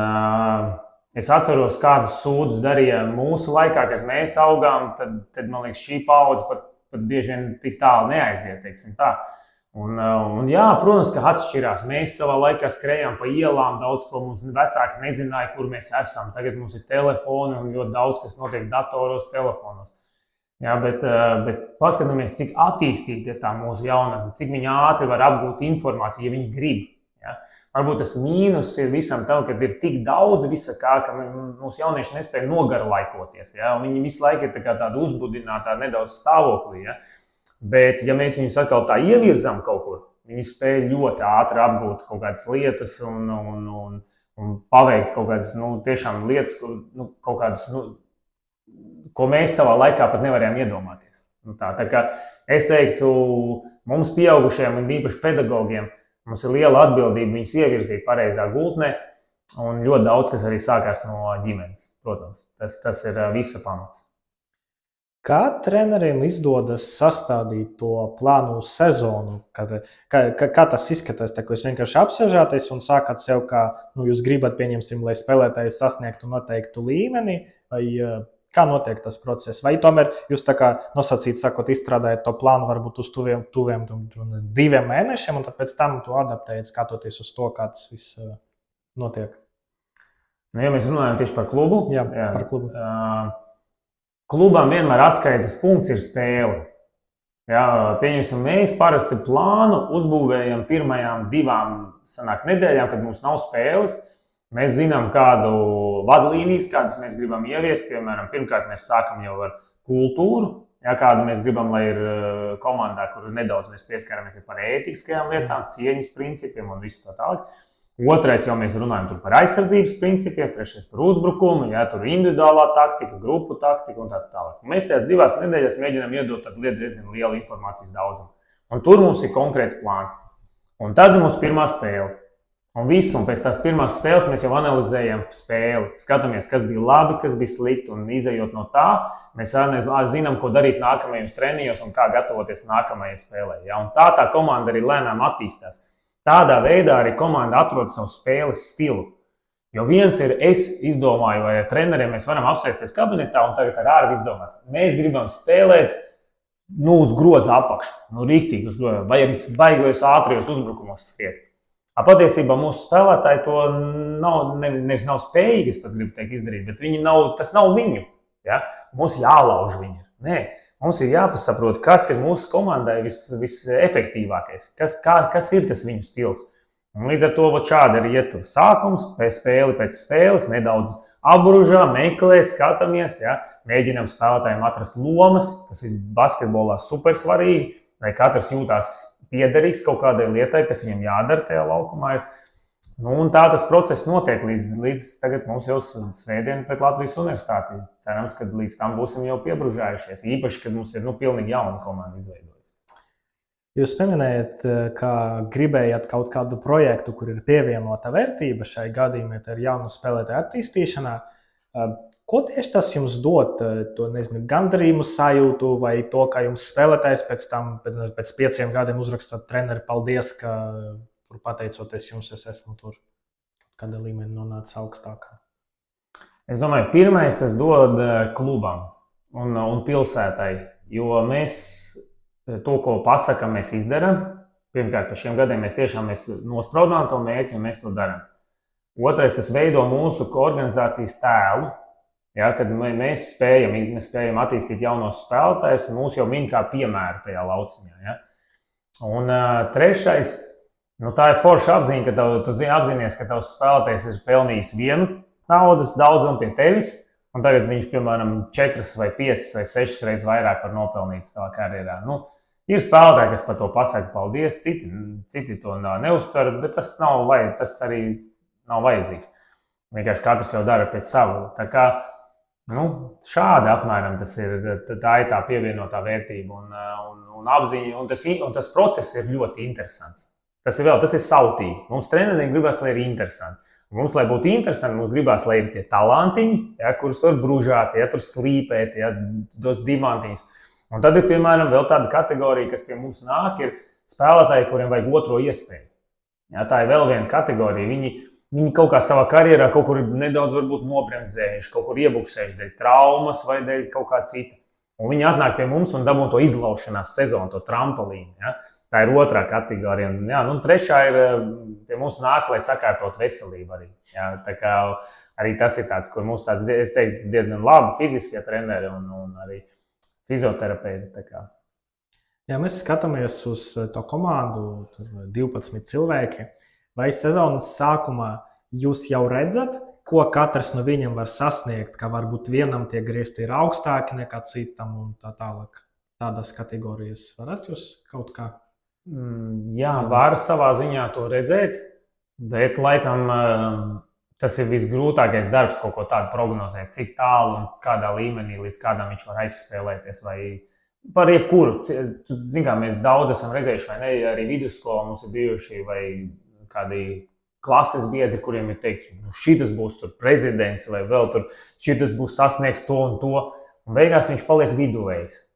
[SPEAKER 2] es atceros, kādus sūdzus darīja mūsu laikā, kad mēs augām, tad man liekas, šī paudze pat bieži vien tik tālu neaiziet, teiksim tā. Un jā, protams, ka atšķirās. Mēs savā laikā skrējām pa ielām, daudz ko mums vecāki nezināja, kur mēs esam. Tagad mums ir telefoni un ļoti daudz, kas notiek datoros, telefonos. Jā, bet paskatāmies, cik attīstīta ir tā mūsu jaunatne, cik viņi ātri var apgūt informāciju, ja viņi grib. Ja? Varbūt tas mīnus ir visam tam, ka ir tik daudz visakā, ka mūsu jaunieši nespēja nogarlaikoties. Ja? Viņi visu laiku ir tāda uzbudinātā nedaudz stāvoklī. Ja? Bet, ja mēs viņus atkal tā ievirzam kaut kur, viņi spēj ļoti ātri apgūt kaut kādas lietas un paveikt kaut kādas tiešām lietas, kaut kādas, ko mēs savā laikā pat nevarējām iedomāties. Tā kā es teiktu, mums pieaugušajiem un īpaši pedagogiem, mums ir liela atbildība viņus ievirzīt pareizā gultnē, un ļoti daudz, kas arī sākās no ģimenes, protams. Tas ir visa pamats.
[SPEAKER 3] Kā treneriem izdodas sastādīt to plānu uz sezonu? Kā tas izskatās? Tā, jūs vienkārši apsēžāties un sākat sev, kā jūs gribat, pieņemsim, lai spēlētāji sasniegtu noteiktu līmeni, vai kā notiek tas process? Vai tomēr jūs tā kā nosacīt, sakot, izstrādājat to plānu varbūt uz tuviem 2 mēnešiem, un tad pēc tam to adaptējat, skatoties uz to, kā tas viss notiek?
[SPEAKER 2] Ja mēs runājam tieši par klubu?
[SPEAKER 3] Jā, par klubu.
[SPEAKER 2] Klubam vienmēr atskaites punkts ir spēle. Jā, pieņemsim, mēs parasti plānu uzbūvējam pirmajām 2 nedēļām, kad mums nav spēles. Mēs zinām, kādu vadlīnijas, kādas mēs gribam ieviest. Piemēram, pirmkārt, mēs sākam jau ar kultūru, kādu mēs gribam, lai ir komandā, kur nedaudz mēs pieskaramies par ētiskajām lietām, cieņas principiem un visu tā tālāk. Otrais jau mēs runājam par aizsardzības principiem, trešais par uzbrukumu, ja, tur individuālā taktika, grupu taktika un tā tālāk. Mēs tajās 2 nedēļās mēģinām iedot diezgan lielu informācijas daudzumu. Un tur mums ir konkrēts plāns. Un tad ir mums pirmā spēle. Un pēc tās pirmās spēles mēs jau analizējam spēli. Skatāmies, kas bija labi, kas bija slikti. Un izējot no tā, mēs zinām, ko darīt nākamajos treniņos un kā gatavoties nākamajai spēlē. Ja? Un tā komanda arī lēnām attīstās. Tādā veidā arī komanda atrod savu spēles stilu. Jo viens ir, es izdomāju, vai ar treneriem mēs varam apsēsties kabinetā un tagad ar ārvi izdomāt. Mēs gribam spēlēt uz groza apakšu, riktīgi uz groza, vai arī baigojos ātrijos uzbrukumos skriet. Patiesībā mūsu spēlētāji to nevis nav spējīgi, es pat gribu teikt, izdarīt, bet tas nav viņu. Ja? Mums jālauž viņi. Nē, mums ir jāpasaprot, kas ir mūsu komandai visefektīvākais, kas ir tas viņu stils. Un līdz ar to šādi arī iet sākums, spēli pēc spēles, nedaudz apbružā, meklē, skatāmies, ja? Mēģinām spēlētājiem atrast lomas, kas ir basketbolā super svarīgi, lai katrs jūtās piederīgs kaut kādai lietai, kas viņam jādara tajā laukumā. Un tā tas process notiek līdz tagad mums jau svētdien pret Latvijas universitāti. Cerams, ka līdz tam būsim jau piebružājušies. Īpaši, kad mums ir pilnīgi jauna komanda izveidojusies.
[SPEAKER 3] Jūs pieminējat, ka gribējāt kaut kādu projektu, kur ir pievienota vērtība šai gadījumā, ir jaunu spēlētāju attīstīšanā. Ko tieši tas jums dod? To gandarījumu sajūtu vai to, ka jums spēlētājs pēc 5 gadiem uzrakstāt treneri, paldies, ka tur pateicoties jums, es esmu tur kādā līmenī nonācis augstākā?
[SPEAKER 2] Es domāju, pirmais tas dod klubam un pilsētai, jo mēs to, ko pasakām, mēs izdarām. Pirmkārt, par šiem gadiem mēs tiešām nospraudām to mērķi un mēs to darām. Otrais, tas veido mūsu organizācijas tēlu, ja, kad mēs spējam attīstīt jaunos spēlētājus, un mūs jau min kā piemēru tajā lauciņā. Ja. Un trešais, tā ir forša apziņa, ka tu apzinies, ka tavs spēlētājs ir pelnījis vienu naudas daudzumu pie tevis, un tagad viņš, piemēram, 4 vai 5 vai 6 reizes vairāk var nopelnīt savā karjerā. Ir spēlētāji, kas par to pasaka paldies, citi to neuztver, bet tas arī nav vajadzīgs. Vienkārši katrs jau dara pēc savu. Tā kā, šādi apmēram tas ir, tā ir tā pievienotā vērtība un apziņa, un tas process ir ļoti interesants. Tas ir sautīgi. Mums treneriem gribas, lai ir interesanti. Mums, lai būtu interesanti, mums gribas, lai ir tie talantiņi, ja, kurus var bružāt, ja, tur slīpēt, ja, dos dimantiņus. Un tad ir, piemēram, vēl tāda kategorija, kas pie mums nāk, ir spēlētāji, kuriem vajag otro iespēju. Ja, tā ir vēl viena kategorija. Viņi kaut kā savā karjerā kaut kur nedaudz varbūt nobremzējuši, kaut kur iebuksējuši dēļ traumas vai dēļ kaut kā cita. Un viņi atnāk pie mums un dabū to izlaušanās sezonu, to trampolīnu. Ja. Tā ir otrā kategorija. Un trešā ir pie mums nāk, lai sakārtot veselību arī. Ja. Tā kā arī tas ir tāds, kur mums tāds, es teiktu, diezgan labi fiziskie treneri un arī fizioterapeiti.
[SPEAKER 3] Ja mēs skatāmies uz to komandu, 12 cilvēki, vai sezonas sākumā jūs jau redzat, ko katrs no viņiem var sasniegt, ka varbūt vienam tie griezti ir augstāki nekā citam un tā tālāk? Tādas kategorijas varat jūs kaut kā?
[SPEAKER 2] Jā, var savā ziņā to redzēt, bet laikam tas ir visgrūtākais darbs kaut ko tādu prognozēt, cik tālu un kādā līmenī līdz kādam viņš var aizspēlēties vai par jebkuru. Zin kā, mēs daudz esam redzējuši, vai ne, arī vidusskolā mums ir bijuši vai kādi klases biedri, kuriem ir teikts, šitas būs tur prezidents vai vēl tur, šitas būs sasniegs to un to, un beigās viņš paliek viduvējs.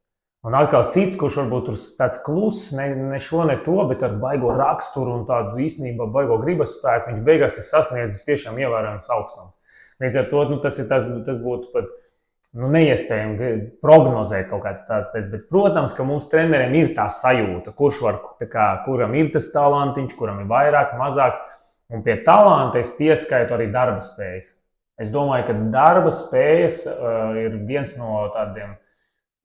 [SPEAKER 2] Un atkal cits, kurš varbūt tur tāds kluss, ne šo, ne to, bet ar baigo raksturu un tādu īstenībā baigo gribas spēku, viņš beigās ir sasniedzis tiešām ievērojams augstums. Līdz ar to tas būtu pat neiespējami prognozēt kaut kāds tāds, bet, protams, ka mums treneriem ir tā sajūta, kuram ir tas talantiņš, kuram ir vairāk, mazāk, un pie talanta es pieskaitu arī darba spējas. Es domāju, ka darba spējas ir viens no tādiem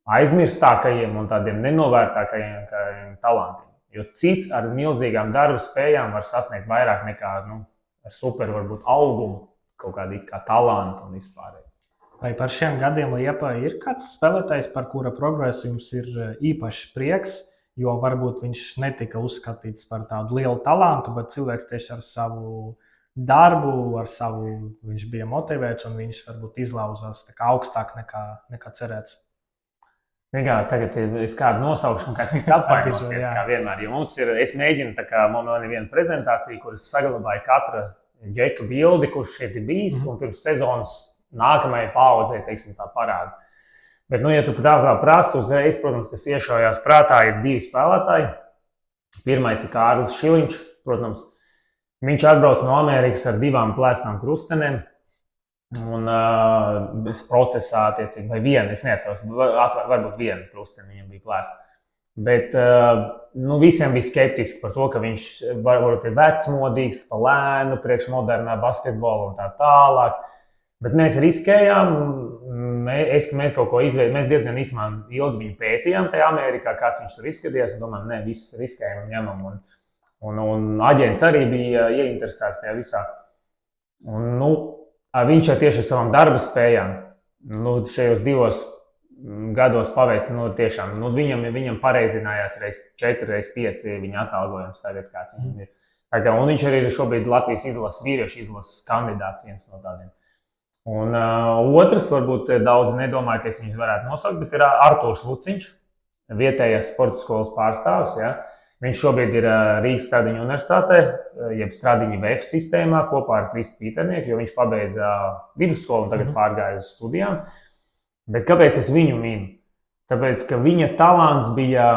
[SPEAKER 2] aizmirstākajiem un tādiem nenovērtākajiem talantiem. Jo cits ar milzīgām darba spējām var sasniegt vairāk nekā ar super varbūt augumu, kaut kādu kā talantu un vispārēji.
[SPEAKER 3] Vai par šiem gadiem Liepājā ir kāds spēlētājs, par kura progresu jums ir īpašs prieks, jo varbūt viņš netika uzskatīts par tādu lielu talantu, bet cilvēks tieši ar savu darbu, ar savu viņš bija motivēts un viņš varbūt izlauzās augstāk nekā cerēts.
[SPEAKER 2] Vienkārši tagad es kādu nosaukšu, un kāds cits apvainosies, kā vienmēr. Jo mums ir, es mēģinu, man ir viena prezentācija, kuras saglabāju katra ģeka bildi, kurš šeit ir bijis, un pirms sezonas nākamajai paaudzei, teiksim, tā parāda. Bet, ja tu tā prasi, uzreiz, protams, kas iešaujās prātā, ir divi spēlētāji. Pirmais ir Kārlis Šiliņš, protams. Viņš atbrauc no Amerikas ar 2 plēstām krustenēm. Un procesā, attiecīgi, vai viena, es neatceros, varbūt viena krustene viņam bija plēsta. Bet visiem bija skeptiski par to, ka viņš varbūt ir vecmodīgs, pa lēnu, priekš modernā basketbola un tā tālāk. Bet mēs riskējām, mēs kaut ko izveidojām, mēs diezgan ilgi viņu pētījām tajā Amerikā, kāds viņš tur izskatījās, un domājam, ne, viss riskējam un ņemam. Un aģents arī bija ieinteresēts tajā visā. Un, viņš jau tieši ar savām darba spējām, šajos 2 gados paveic, tiešām, viņam pareizinājās reiz 4, reiz 5 viņa atalgojums tagad, kāds viņam ir. Un viņš arī ir šobrīd Latvijas izlases, vīriešu izlases kandidāts, viens no tādiem. Un otrs, varbūt daudzi nedomāja, ka es viņus varētu nosaukt, bet ir Artūrs Luciņš, vietējais sporta skolas pārstāvis. Ja. Viņš šobrīd ir Rīgas Stradiņu universitātē, jeb Stradiņu VF sistēmā kopā ar Kristu Pīternieku, jo viņš pabeidza vidusskolu un tagad pārgāja uz studijām. Bet kāpēc es viņu minu? Tāpēc, ka viņa talants bija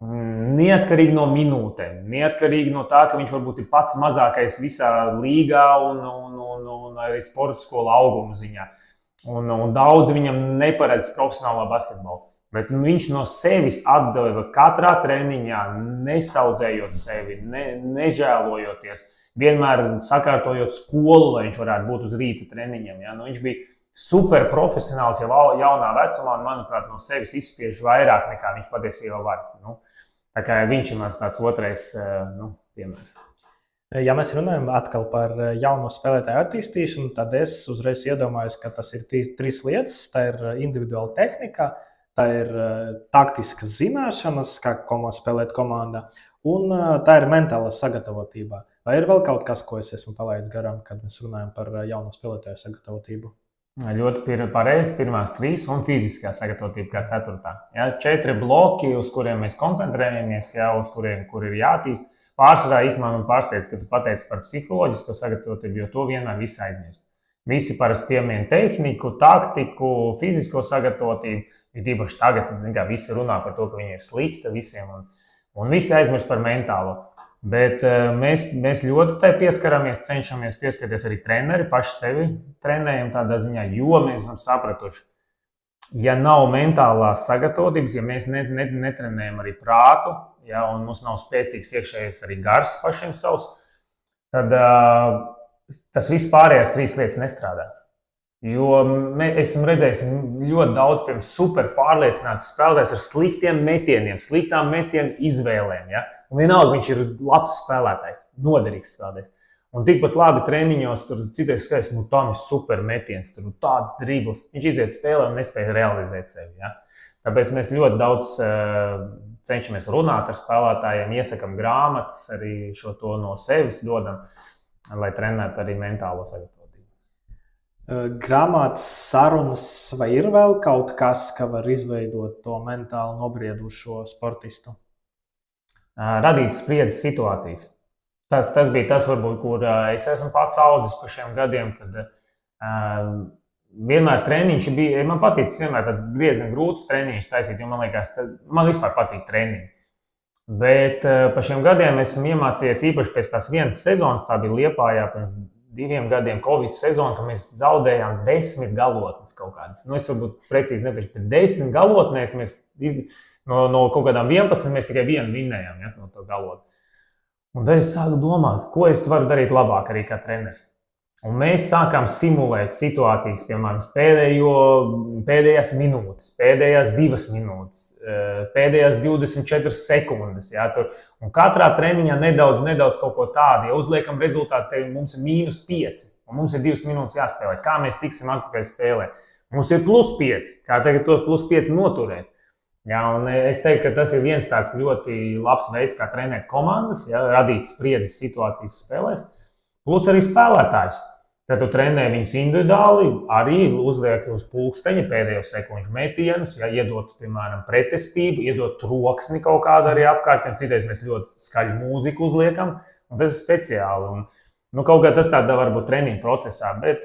[SPEAKER 2] neatkarīgi no minūtēm, neatkarīgi no tā, ka viņš varbūt ir pats mazākais visā līgā un arī sporta skola auguma ziņā. Un daudzi viņam neparedz profesionālā basketbolu. Bet viņš no sevis atdeva katrā treniņā, nesaudzējot sevi, nežēlojoties, vienmēr sakārtojot skolu, lai viņš varētu būt uz rīta treniņiem. Ja? Viņš bija super profesionāls jau jaunā vecumā un, manuprāt, no sevis izspiež vairāk nekā viņš patiesībā var. Tā kā viņš ir mans tāds otrais piemērs.
[SPEAKER 3] Ja mēs runājam atkal par jauno spēlētāju attīstīšanu, tad es uzreiz iedomājos, ka tas ir 3 lietas. Tā ir individuāla tehnika, tā ir taktiskas zināšanas, kā spēlēt komandā, un tā ir mentālā sagatavotība. Vai ir vēl kaut kas, ko es esmu palaidis garām, kad mēs runājam par jauno spēlētāju sagatavotību?
[SPEAKER 2] Ļoti pareizi, pirmās 3 un fiziskā sagatavotība kā 4. Ja, 4 bloki, uz kuriem mēs koncentrējamies, ja, uz kuriem ir jātīst. Pārsvarā īstenībā man pārsteidz, ka tu pateici par psiholoģisko sagatavotību, jo to vienmēr visi aizmirst. Visi parasti piemin tehniku, taktiku, fizisko sagatavotību. Ir īpaši tagad, visi runā par to, ka viņi ir slikti visiem, un visi aizmirst par mentālo. Bet mēs ļoti tai pieskaramies, cenšamies pieskarties arī treneri, paši sevi trenējam tādā ziņā, jo mēs esam sapratuši, ja nav mentālās sagatavotības, ja mēs netrenējam arī prātu, ja, un mums nav spēcīgs iekšējais arī gars pašiem savs, tad tas viss pārējās 3 lietas nestrādā. Jo esmu redzējis ļoti daudz super pārliecinātus spēlētājus ar sliktiem metieniem, sliktām metienu izvēlēm. Ja? Un vienalga viņš ir labs spēlētājs, noderīgs spēlētājs. Un tikpat labi treniņos tur citreiz skaidrs, tam ir super metiens, tur tāds dribls. Viņš iziet spēlē un nespēja realizēt sevi. Ja? Tāpēc mēs ļoti daudz cenšamies runāt ar spēlētājiem, iesakam grāmatas, arī šo to no sevis dodam, lai trenētu arī mentālo sagatavotību.
[SPEAKER 3] Grāmatas, sarunas, vai ir vēl kaut kas, ka var izveidot to mentāli nobriedušo sportistu?
[SPEAKER 2] Radīt spriedzes situācijas. Tas bija tas, varbūt, kur es esmu pats audzis pa šiem gadiem, kad vienmēr treniņš bija, man patīcis vienmēr diezgan grūtus treniņus taisīt, jo man liekas, man vispār patīk treniņi. Bet pa šiem gadiem esmu iemācījies īpaši pēc tās vienas sezonas, tā bija Liepājā pirms 2 gadiem Covid sezona, ka mēs zaudējām 10 galotnes kaut kādas. Es varbūt precīzi nepašu, bet 10 galotnēs mēs no kaut kādām 11 mēs tikai vienu vinnējām, ja, no to galotni. Un tad es sāku domāt, ko es varu darīt labāk arī kā treneris. Un mēs sākām simulēt situācijas, piemēram, pēdējās minūtes, pēdējās 2 minūtes, pēdējās 24 sekundes. Ja, un katrā treniņā nedaudz kaut ko tādu. Ja uzliekam rezultātu, mums ir -5, un mums ir 2 minūtes jāspēlē. Kā mēs tiksim atpakaļ spēlē? Mums ir +5, kā tagad to +5 noturēt. Ja, un es teiktu, ka tas ir viens tāds ļoti labs veids, kā trenēt komandas, ja, radīt spriedzes situācijas spēlēs.
[SPEAKER 1] Plus arī spēlētājs. Tad tu trenē viņus individuāli, arī uzliek uz pulksteņa pēdējos sekundžu metienus, ja iedot, piemēram, pretestību, iedot troksni kaut kādu arī apkārt. Citreiz mēs ļoti skaļu mūziku uzliekam, un tas ir speciāli. Un, kaut kā tas tādā varbūt treniņu procesā, bet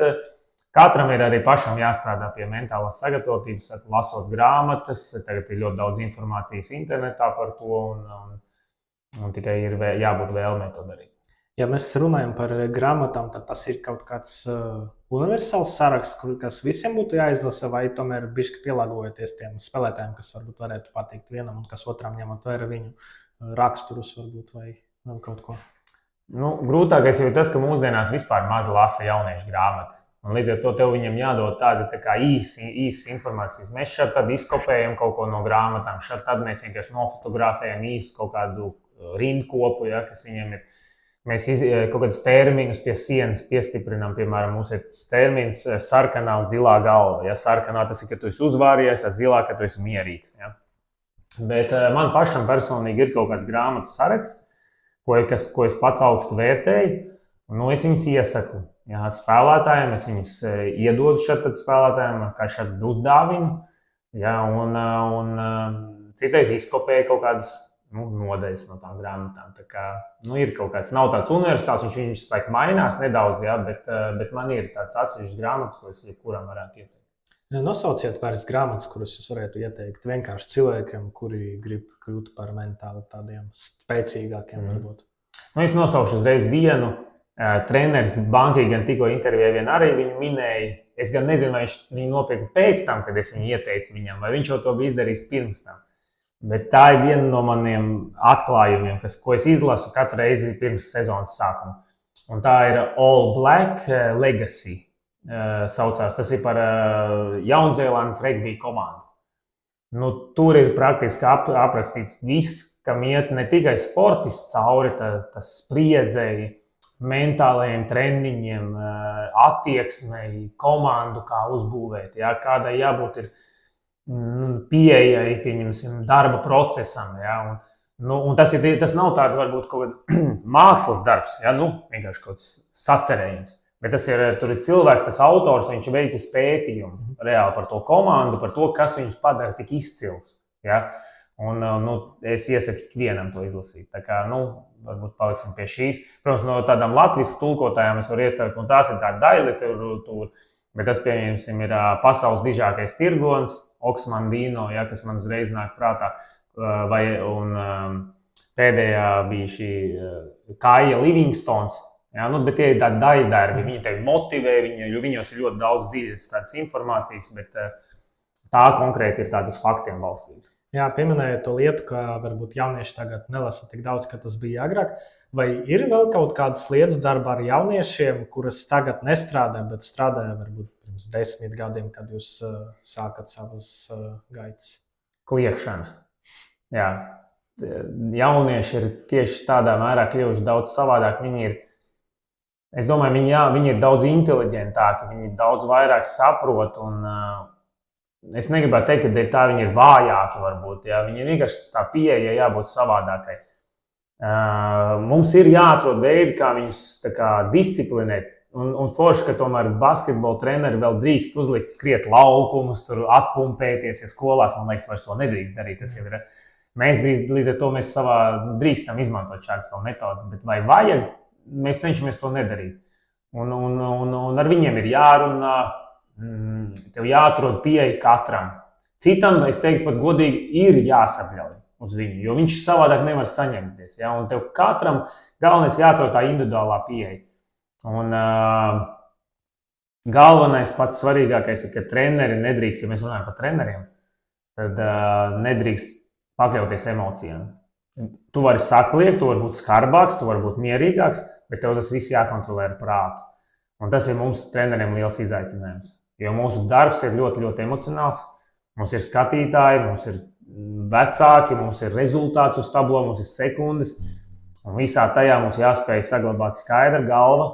[SPEAKER 1] katram ir arī pašam jāstrādā pie mentālās sagatavotības, lasot grāmatas. Tagad ir ļoti daudz informācijas internetā par to, un tikai ir jābūt vēlmei to darīt.
[SPEAKER 3] Ja mēs runājam par grāmatām, tad tas ir kaut kāds universāls saraksts, kas visiem būtu jāizlasa, vai tomēr bišķi pielāgojoties tiem spēlētājiem, kas varbūt varētu patikt vienam un kas otram ņemot vērā viņu raksturus varbūt vai kaut ko.
[SPEAKER 1] Grūtākais ir tas, ka mūsdienās vispār maz lasa jauniešu grāmatas. Un līdz ar to tev viņam jādod tāda tā kā īsa informācijas. Mēs šeit tad izkopējam kaut ko no grāmatām, šeit tad mēs vienkārši nofotografējam īsu kaut kādu rindkopu, ja, kas viņam ir. Mēs kaut kādus terminus pie sienas piestiprinām. Piemēram, mums ir termins sarkanā un zilā galva. Ja, sarkanā tas ir, ka tu esi uzvāries, zilā, ka tu esi mierīgs. Ja. Bet man pašam personīgi ir kaut kāds grāmatu saraksts, ko es pats augstu vērtēju. Es viņus iesaku spēlētājiem, es viņus iedodu šeit spēlētājiem, kā šeit uzdāvinu. Ja, un citreiz izkopēju kaut kādus nodaļas no tām grāmatām. Tā kā, ir kaut kāds, nav tāds universāls, viņš mainās nedaudz, ja, bet man ir tāds atsevišķs grāmatas, ko es jebkuram varētu ieteikt.
[SPEAKER 3] Nosauciet pāris grāmatas, kuras jūs varētu ieteikt vienkārši cilvēkiem, kuri grib kļūt par mentāli tādiem spēcīgākiem varbūt.
[SPEAKER 1] Es nosaušu uzreiz vienu. Treneris Bankī gan tikko intervijā vien arī viņu minēja. Es gan nezinu, vai viņš viņu nopirka pēc tam, kad es viņu ieteicu viņam, vai viņš jau to bija izdarījis pirms tam. Bet tā ir viena no maniem atklājumiem, ko es izlasu katru reizi pirms sezonas sākuma. Un tā ir All Black Legacy. Saucās. Tas ir par Jaunzēlandes regbija komandu. Tur ir praktiski aprakstīts viss, kam iet ne tikai sportists cauri, tas spriedzēji, mentālajiem treniņiem, attieksmei, komandu, kā uzbūvēt, ja, kādai jābūt ir pieejai, pieņemsim, darba procesam. Ja, un tas nav tāds varbūt kaut kāds mākslas darbs, ja, vienkārši kaut kāds sacerējums. Bet tur ir cilvēks, tas autors, viņš veicis pētījumu reāli par to komandu, par to, kas viņus padara tik izcils. Ja? Un es iesaku ikvienam to izlasīt. Tā kā, varbūt paliksim pie šīs. Protams, no tādām latvijas tulkotājām es varu iestāvēt, un tās ir tāda daļa literatūra, bet tas, pieņemsim, ir pasaules dižākais tirgonis, Oksmandino, ja, kas man uzreiz nāk prātā, pēdējā bija šī Kaija Livingstons. Ja, bet tie ir tādi daļdarbi, viņi tevi motivē, jo viņos ir ļoti daudz dziļas tādas informācijas, bet tā konkrēti ir tādas faktiem balstīta.
[SPEAKER 3] Jā, pieminējot to lietu, ka varbūt jaunieši tagad nelasa tik daudz, ka tas bija agrāk. Vai ir vēl kaut kādas lietas darbā ar jauniešiem, kuras tagad nestrādā, bet strādāja varbūt pirms 10 gadiem, kad jūs sākat savas gaitas?
[SPEAKER 1] Kliekšana. Jā. Jaunieši ir tieši tādā mērā kļuvuši daudz savādāk. Es domāju, viņi ir daudz inteliģentāki, viņi daudz vairāk saprot. Es negribētu teikt, ka dēļ tā viņi ir vājāki. Varbūt, ja. Viņi ir vienkārši tā pieeja jābūt savādākai. Mums ir jāatrod veidi, kā viņus disciplinēt. Un forši, ka tomēr basketbola treneri vēl drīkst uzlikt skriet laukumus, tur atpumpēties. Ja skolās, man liekas, vairs to nedrīkst darīt. Tas jau ir. Mēs līdz ar to drīkstam izmantot šādas metodas. Bet vai vajag? Mēs cenšamies to nedarīt. Un ar viņiem ir jārunā, tev jāatrod pieeja katram. Citam, es teiktu, pat godīgi, ir jāsapļauj uz viņu, jo viņš savādāk nevar saņemties. Ja? Un tev katram galvenais jāatrod tā individuālā pieeja. Un galvenais, pats svarīgākais ir, ka treneri nedrīkst, ja mēs runājam par treneriem, tad nedrīkst pakļauties emocijām. Tu vari sakliekt, tu vari būt skarbāks, tu vari būt mierīgāks, bet tev tas viss jākontrolē ar prātu. Un tas ir mums treneriem liels izaicinājums. Jo mūsu darbs ir ļoti, ļoti emocionāls. Mums ir skatītāji, mums ir vecāki, mums ir rezultāts uz tablo, mums ir sekundes. Un visā tajā mums jāspēj saglabāt skaidra galva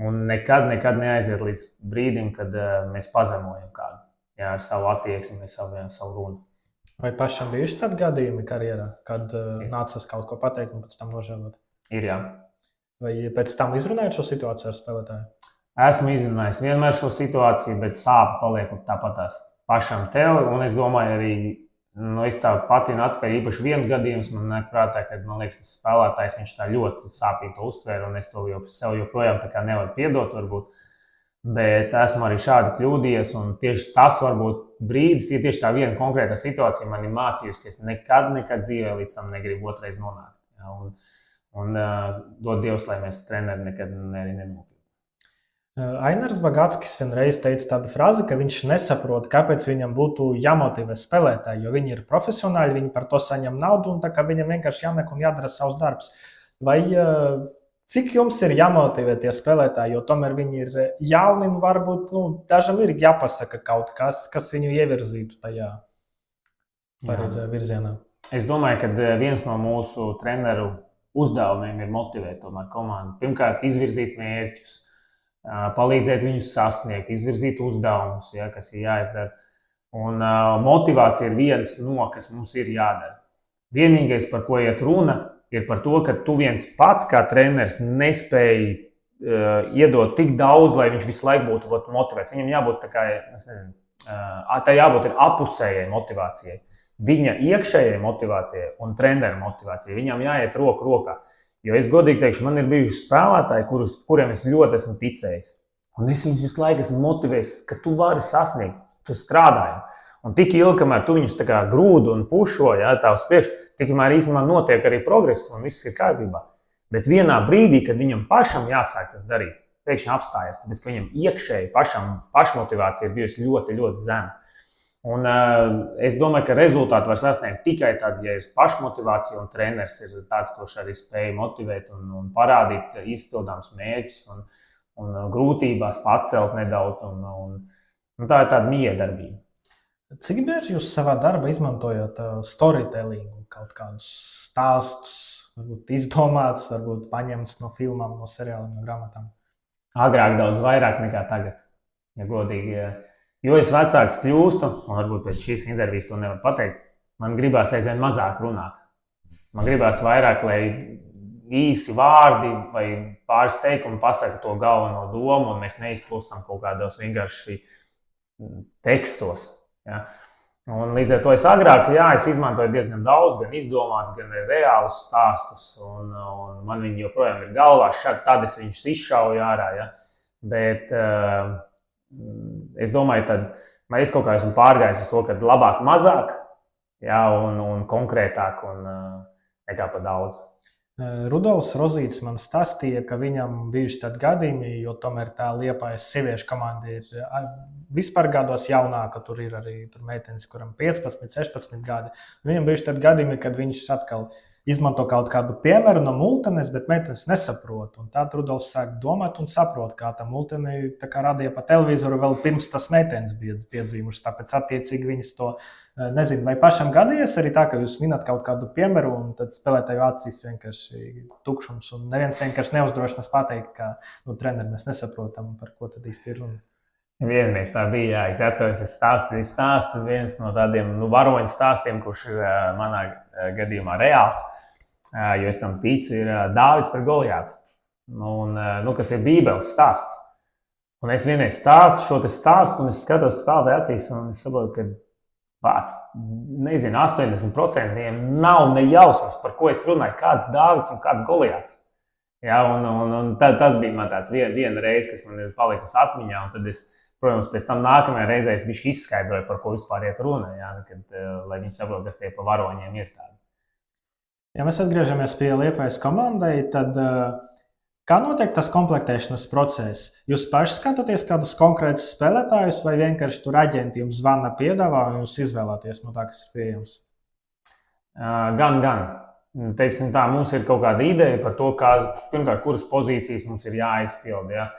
[SPEAKER 1] un nekad neaiziet līdz brīdim, kad mēs pazemojam kādu. Jā, ar savu attieksmi, savu runu.
[SPEAKER 3] Vai pašam bijuši tādi gadījumi karjerā, kad nācās kaut ko pateikt un pēc tam nožēlot?
[SPEAKER 1] Ir, jā.
[SPEAKER 3] Vai pēc tam izrunājot šo situāciju ar spēlētāju?
[SPEAKER 2] Esmu izrunājis vienmēr šo situāciju, bet sāpe paliek tāpatās pašam tev. Un es domāju, arī es tā patinu atpakaļ īpaši vienu gadījumu. Man nāk prātā, ka man liekas, tas spēlētājs viņš tā ļoti sāpīgi to uztvēra, un es to sev joprojām tā kā nevaru piedot, varbūt. Bet esmu arī šādi kļūdījies, un tieši tas varbūt brīdis, ja tieši tā viena konkrēta situācija man ir mācījusi, ka es nekad dzīvē līdz tam negribu otrais nonākt. Ja, un dod Dievs, lai mēs treneri nekad nenokļūtu.
[SPEAKER 3] Ainars Bagātskis vienreiz teica tādu frāzi, ka viņš nesaprot, kāpēc viņam būtu jāmotivē spēlētāji, jo viņi ir profesionāļi, viņi par to saņem naudu, un tā kā viņam vienkārši jānek un jādara savs darbs. Vai cik jums ir jāmotivē tie spēlētāji, jo tomēr viņi ir jauni un varbūt dažam ir jāpasaka kaut kas, kas viņu ievirzītu tajā pareizajā virzienā?
[SPEAKER 2] Es domāju, ka viens no mūsu treneru uzdevumiem ir motivēt tomēr komandu. Pirmkārt, izvirzīt mērķus, palīdzēt viņus sasniegt, izvirzīt uzdevumus, ja, kas ir jāizdara. Un motivācija ir viens no, kas mums ir jādara. Vienīgais, par ko iet runa, ir par to, ka tu viens pats kā treneris nespēji iedot tik daudz, lai viņš visu laiku būtu motivēts. Viņam jābūt tā kā, tā jābūt ir apusējai motivācijai. Viņa iekšējai motivācijai un treneru motivācijai. Viņam jāiet roku rokā. Jo es godīgi teikšu, man ir bijuši spēlētāji, kuriem es ļoti esmu ticējis. Un es viņus visu laiku esmu motivējis, ka tu vari sasniegt, tu strādāji. Un tik ilgi, kamēr tu viņus tā kā grūdi un pušo, ja, tā uz priekšu, tikmēr īstenībā notiek arī progress un viss ir kārtībā. Bet vienā brīdī, kad viņam pašam jāsāk tas darīt, pēkšņi apstājas, tāpēc, ka viņam iekšēji pašmotivācija ir bijusi ļoti, ļoti zema. Un es domāju, ka rezultātu var sasniegt tikai tad, ja ir pašmotivācija un treneris ir tāds, kurš arī spēj motivēt un parādīt izpildāms mērķus un grūtībās pacelt nedaudz. Un tā ir tāda miedarbība.
[SPEAKER 3] Cik bieži jūs savā darbā izmantojat storytellingu, kaut kādus stāstus, varbūt izdomātus, varbūt paņemtus no filmām, no seriāliem, no grāmatām?
[SPEAKER 2] Agrāk daudz vairāk nekā tagad, ja godīgi. Jo es vecāks kļūstu, un varbūt pēc šīs intervijas to nevar pateikt, man gribās aizvien mazāk runāt. Man gribās vairāk, lai īsi vārdi vai pāris teikumi pasaka to galveno domu, un mēs neizplūstam kaut kādos vienkārši tekstos. Ja. Un līdz ar to es agrāk, es izmantoju diezgan daudz, gan izdomāts, gan reālus stāstus, un man viņi joprojām ir galvā, tad es viņus izšauju ārā. Ja. Bet es domāju, ka es kaut kā esmu pārgājis uz to, ka labāk mazāk, un konkrētāk nekā pa daudz.
[SPEAKER 3] Rudolfs Rozītis man stāstīja, ka viņam bijuši tādi gadījumi, jo tomēr tā Liepājas sieviešu komanda ir vispār gados jaunāka, tur ir arī meitenes, kuram 15, 16 gadi. Viņam bijuši tādi gadījumi, kad viņš atkal izmanto kaut kādu piemēru no multenes, bet meitenes nesaprot. Un tad Rudolfs sāk domāt un saprot, kā tā multene radīja pa televizoru vēl pirms tas meitenes bija piedzīvušas. Tāpēc attiecīgi viņas to nezinu. Vai pašam gadījies arī tā, ka jūs minat kaut kādu piemēru un tad spēlētāju acīs vienkārši tukšums un neviens vienkārši neuzdrošinās pateikt, ka treneri mēs nesaprotam, par ko tad īsti ir runa.
[SPEAKER 2] Vienreiz tā bija, es atceros, es stāstu viens no tādiem varoņu stāstiem, kurš ir manā gadījumā reāls, jo es tam ticu, ir Dāvids par Goljātu, kas ir Bībeles stāsts. Un es vienreiz stāstu šo te stāstu, un es skatos spēlētāju acīs, un es saprotu, ka pats, 80% nav ne jausmas, par ko es runāju, kāds Dāvids un kāds Goljāts. Ja, un tas bija man tāds viena reize, kas man ir palikusi atmiņā, un tad es, protams, pēc tam nākamajā reizē es bišķi izskaidroju, par ko vispār iet runa, lai viņi saprot, kas tie pa varoņiem ir tādi.
[SPEAKER 3] Ja mēs atgriežamies pie Liepājas komandai, tad kā notiek tas komplektēšanas process? Jūs paši skatāties kādus konkrētus spēlētājus vai vienkārši tur aģenti jums zvana piedāvā un jūs izvēlaties no tā, kas ir pieejams?
[SPEAKER 2] Gan. Teiksim tā, mums ir kaut kāda ideja par to, pirmkārt, kuras pozīcijas mums ir jāizpild. Ja?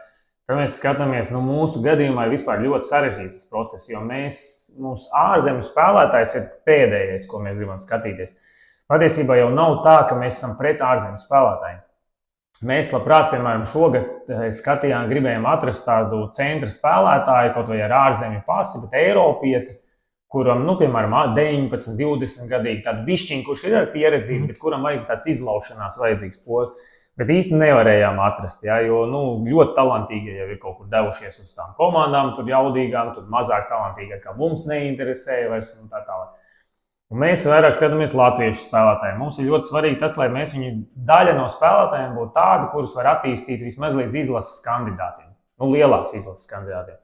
[SPEAKER 2] Tad mēs skatāmies, mūsu gadījumā ir vispār ļoti sarežģīts tas process, jo mūsu ārzemju spēlētājs ir pēdējais, ko mēs gribam skatīties. Patiesībā jau nav tā, ka mēs esam pret ārzemju spēlētājiem. Mēs labprāt, piemēram, šogad gribējām atrast tādu centra spēlētāju, kaut vai ar ārzemju pasi, bet Eiropieti, kuram, piemēram, 19, 20 gadīgi tādu bišķiņu, kurš ir ar pieredzību, bet kuram vajag tāds izlaušanās vajadzīgs poļs. Bet īsti nevarējām atrast, ja, jo ļoti talantīgie jau ir kaut kur devušies uz tām komandām, tur jaudīgām, tur mazāk talantīgie, kā mums neinteresēja vairs un tā tālāk. Un mēs vairāk skatāmies latviešu spēlētājiem. Mums ir ļoti svarīgi tas, lai mēs daļa no spēlētājiem būtu tādi, kurus var attīstīt vismaz līdz izlases kandidātiem, lielās izlases kandidātiem.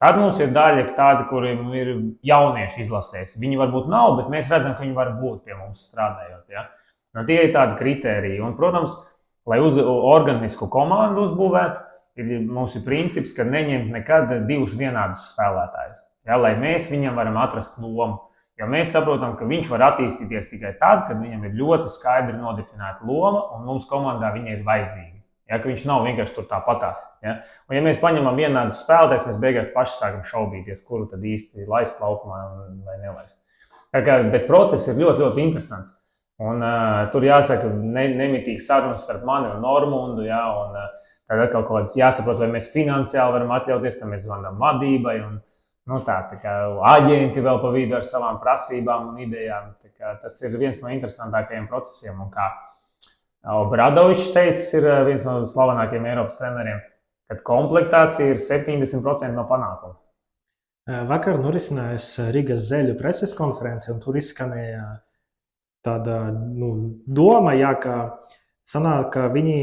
[SPEAKER 2] Tad mums ir daļa tādi, kuriem ir jaunieši izlasēs. Viņi varbūt nav, bet mēs redzam, ka viņi var būt pie mums strādājot. Ja? Tie ir tādi kritēriji. Un, protams, lai organisku komandu uzbūvētu, mums ir princips, ka neņemt nekad divus vienādus spēlētājus. Ja? Lai mēs viņam varam atrast lomu. Jo mēs saprotam, ka viņš var attīstīties tikai tad, kad viņam ir ļoti skaidri nodefinēta loma un mums komandā viņa ir vajadzīga. Ja, ka viņš nav vienkārši tur tāpatās. Ja? Un ja mēs paņemam vienādus spēlētājus, mēs beigās paši sākam šaubīties, kuru tad īsti laist laukumā vai nelaist. Bet process ir ļoti, ļoti interesants. Un tur jāsaka nemitīgi sarunas starp mani un Normundu. Ja? Un tad atkal kaut kāds jāsaprot, vai mēs finansiāli varam atļauties, tad mēs zvanām vadībai. Un, tā kā aģenti vēl pa vidu ar savām prasībām un idejām. Tas ir viens no interesantākajiem procesiem. Un kā Obradovičs teicis, ir viens no slavenākajiem Eiropas treneriem, kad komplektācija ir 70% no panākuma.
[SPEAKER 3] Vakar norisinājās Rīgas Zeļu preses konference, un tur izskanēja tāda doma, ka sanāk, ka viņi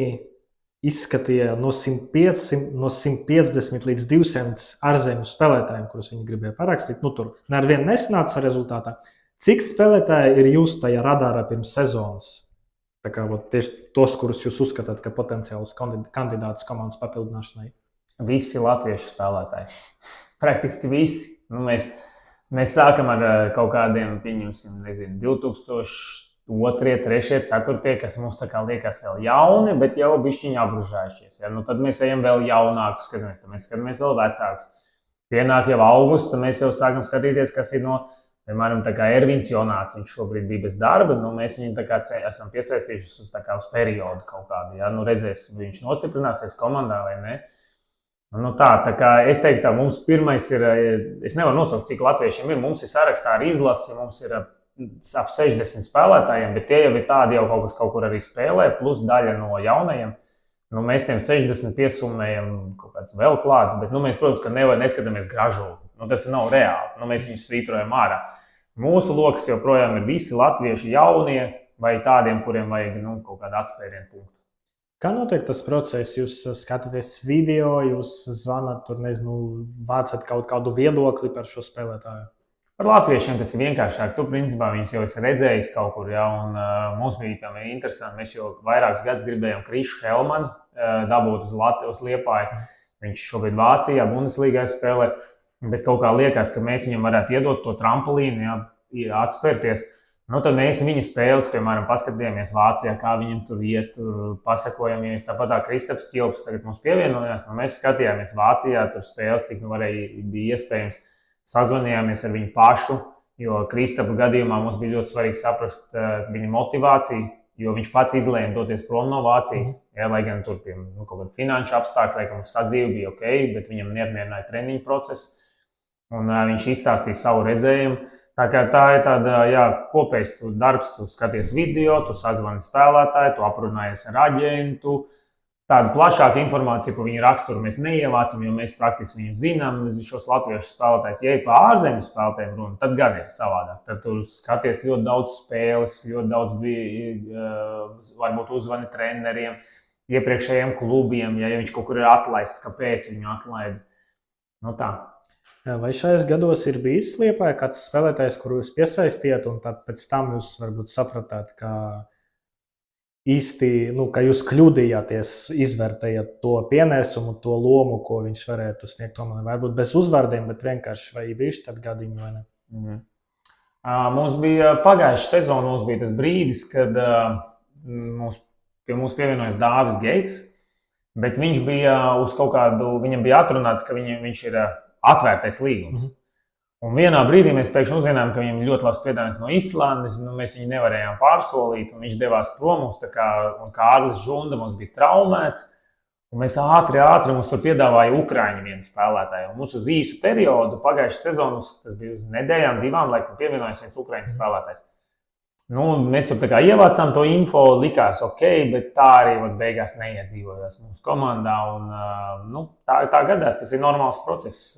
[SPEAKER 3] izskatīja no 150 līdz 200 ārzemju spēlētājiem, kurus viņi gribēja parakstīt. Tur nevienu nesanāca rezultātā. Cik spēlētāji ir jūs tajā radārā pirms sezonas? Tā kā tieši tos, kurus jūs uzskatāt, ka potenciāls kandidāts komandas papildināšanai?
[SPEAKER 2] Visi latviešu spēlētāji. Praktiski visi. Mēs sākam ar kaut kādiem, pieņemsim, 2002, 2003, 2004, kas mums tā kā liekas vēl jauni, bet jau bišķiņi apbružājušies. Ja? Tad mēs ejam vēl jaunākus, tad mēs skatāmies vēl vecākus. Pienāk jau augusts, tad mēs jau sākam skatīties, kas ir no, piemēram, tā kā Ervins Jonāts, viņš šobrīd bija bez darba, mēs viņu tā kā esam piesaistījušies uz periodu kaut kādu. Ja? Redzēs, vai viņš nostiprināsies komandā vai ne. Tā kā es teiktu, mums pirmais ir, es nevaru nosaukt, cik latviešiem ir, mums ir sarakstā ar izlasi, mums ir ap 60 spēlētājiem, bet tie jau ir tādi jau kaut kur arī spēlē, plus daļa no jaunajiem. Mēs tiem 60 piesummējam kaut kāds vēl klāt, bet mēs, protams, ka neskatāmies gražulu. Tas nav reāli, mēs viņus svītrojam ārā. Mūsu loks joprojām ir visi latvieši jaunie vai tādiem, kuriem vajag kaut kādu atspērienu punktu.
[SPEAKER 3] Kā notiek tas process? Jūs skatāties video, jūs zvanat, vācat kaut kādu viedokli par šo spēlētāju?
[SPEAKER 2] Par latviešiem tas ir vienkāršāk. Tu, principā, viņus jau esi redzējis kaut kur, ja, un mums bija tā interesanti. Mēs jau vairākus gadus gribējām Krišu Helmanu dabūt uz Liepāju. Viņš šobrīd Vācijā, Bundeslīgā spēlē, bet kaut kā liekas, ka mēs viņam varētu iedot to trampolīnu, ja, atspērties. Tad mēs viņa spēles, piemēram, paskatījāmies Vācijā, kā viņam tur iet, pasakojamies. Tāpat tā Kristaps Ķilps tagad mums pievienojās. Mēs skatījāmies Vācijā, tur spēles, cik bija iespējams. Sazvanījāmies ar viņu pašu, jo Kristapa gadījumā mums bija ļoti svarīgi saprast viņa motivāciju, jo viņš pats izlēma doties prom no Vācijas. Ja, lai gan tur kaut kāda finanšu apstākļi, laikam sadzīve bija ok, bet viņam neapmierināja treniņu procesu. Un viņš izstāstīja savu redzējumu. Tā ir tāda kopējs darbs, tu skaties video, tu sazvani spēlētāju, tu aprunājies ar aģentu. Tādu plašāku informāciju par viņu raksturu mēs neievācam, jo mēs praktiski viņu zinām, šos latviešu spēlētājus. Ja ir par ārzemju spēlētājiem runa, tad gan ir savādāk. Tad tu skaties ļoti daudz spēles, ļoti daudz varbūt uzvani treneriem, iepriekšējiem klubiem, ja viņš kaut kur ir atlaists, kāpēc viņu atlaida. Tā.
[SPEAKER 3] Vai šajos gados ir bijis Liepājā kāds spēlētājs, kuru jūs piesaistījāt, un tad pēc tam jūs varbūt sapratāt, ka īsti, ka jūs kļūdījāties, izvērtējat to pienesumu, to lomu, ko viņš varētu sniegt tomēr, varbūt bez uzvārdiem, bet vienkārši vai bijuši tad gadījumi vai ne?
[SPEAKER 2] Mums bija pagājušā sezona, mums bija tas brīdis, kad pie mums pievienojas Dāvis Geigs, bet viņš bija uz kaut kādu, viņam bija atrunāts, ka viņš ir atvērtais līgums. Un vienā brīdī mēs pēkšņi uzzinājām, ka viņam ļoti labs piedāvājums no Islandes, mēs viņu nevarējām pārsolīt, un viņš devās prom, un Kārlis Žunda mums bija traumēts, un mēs ātri mums tur piedāvāja Ukraiņu vienu spēlētāju. Un mums uz īsu periodu, pagājušas sezonas, tas bija uz nedēļām, 2, laikam pievienojas viens Ukraiņu spēlētājs.
[SPEAKER 1] Mēs tur tā kā ievācām to info, likās ok, bet tā arī beigās neiedzīvojās mūsu komandā. Tā gadās, tas ir normāls process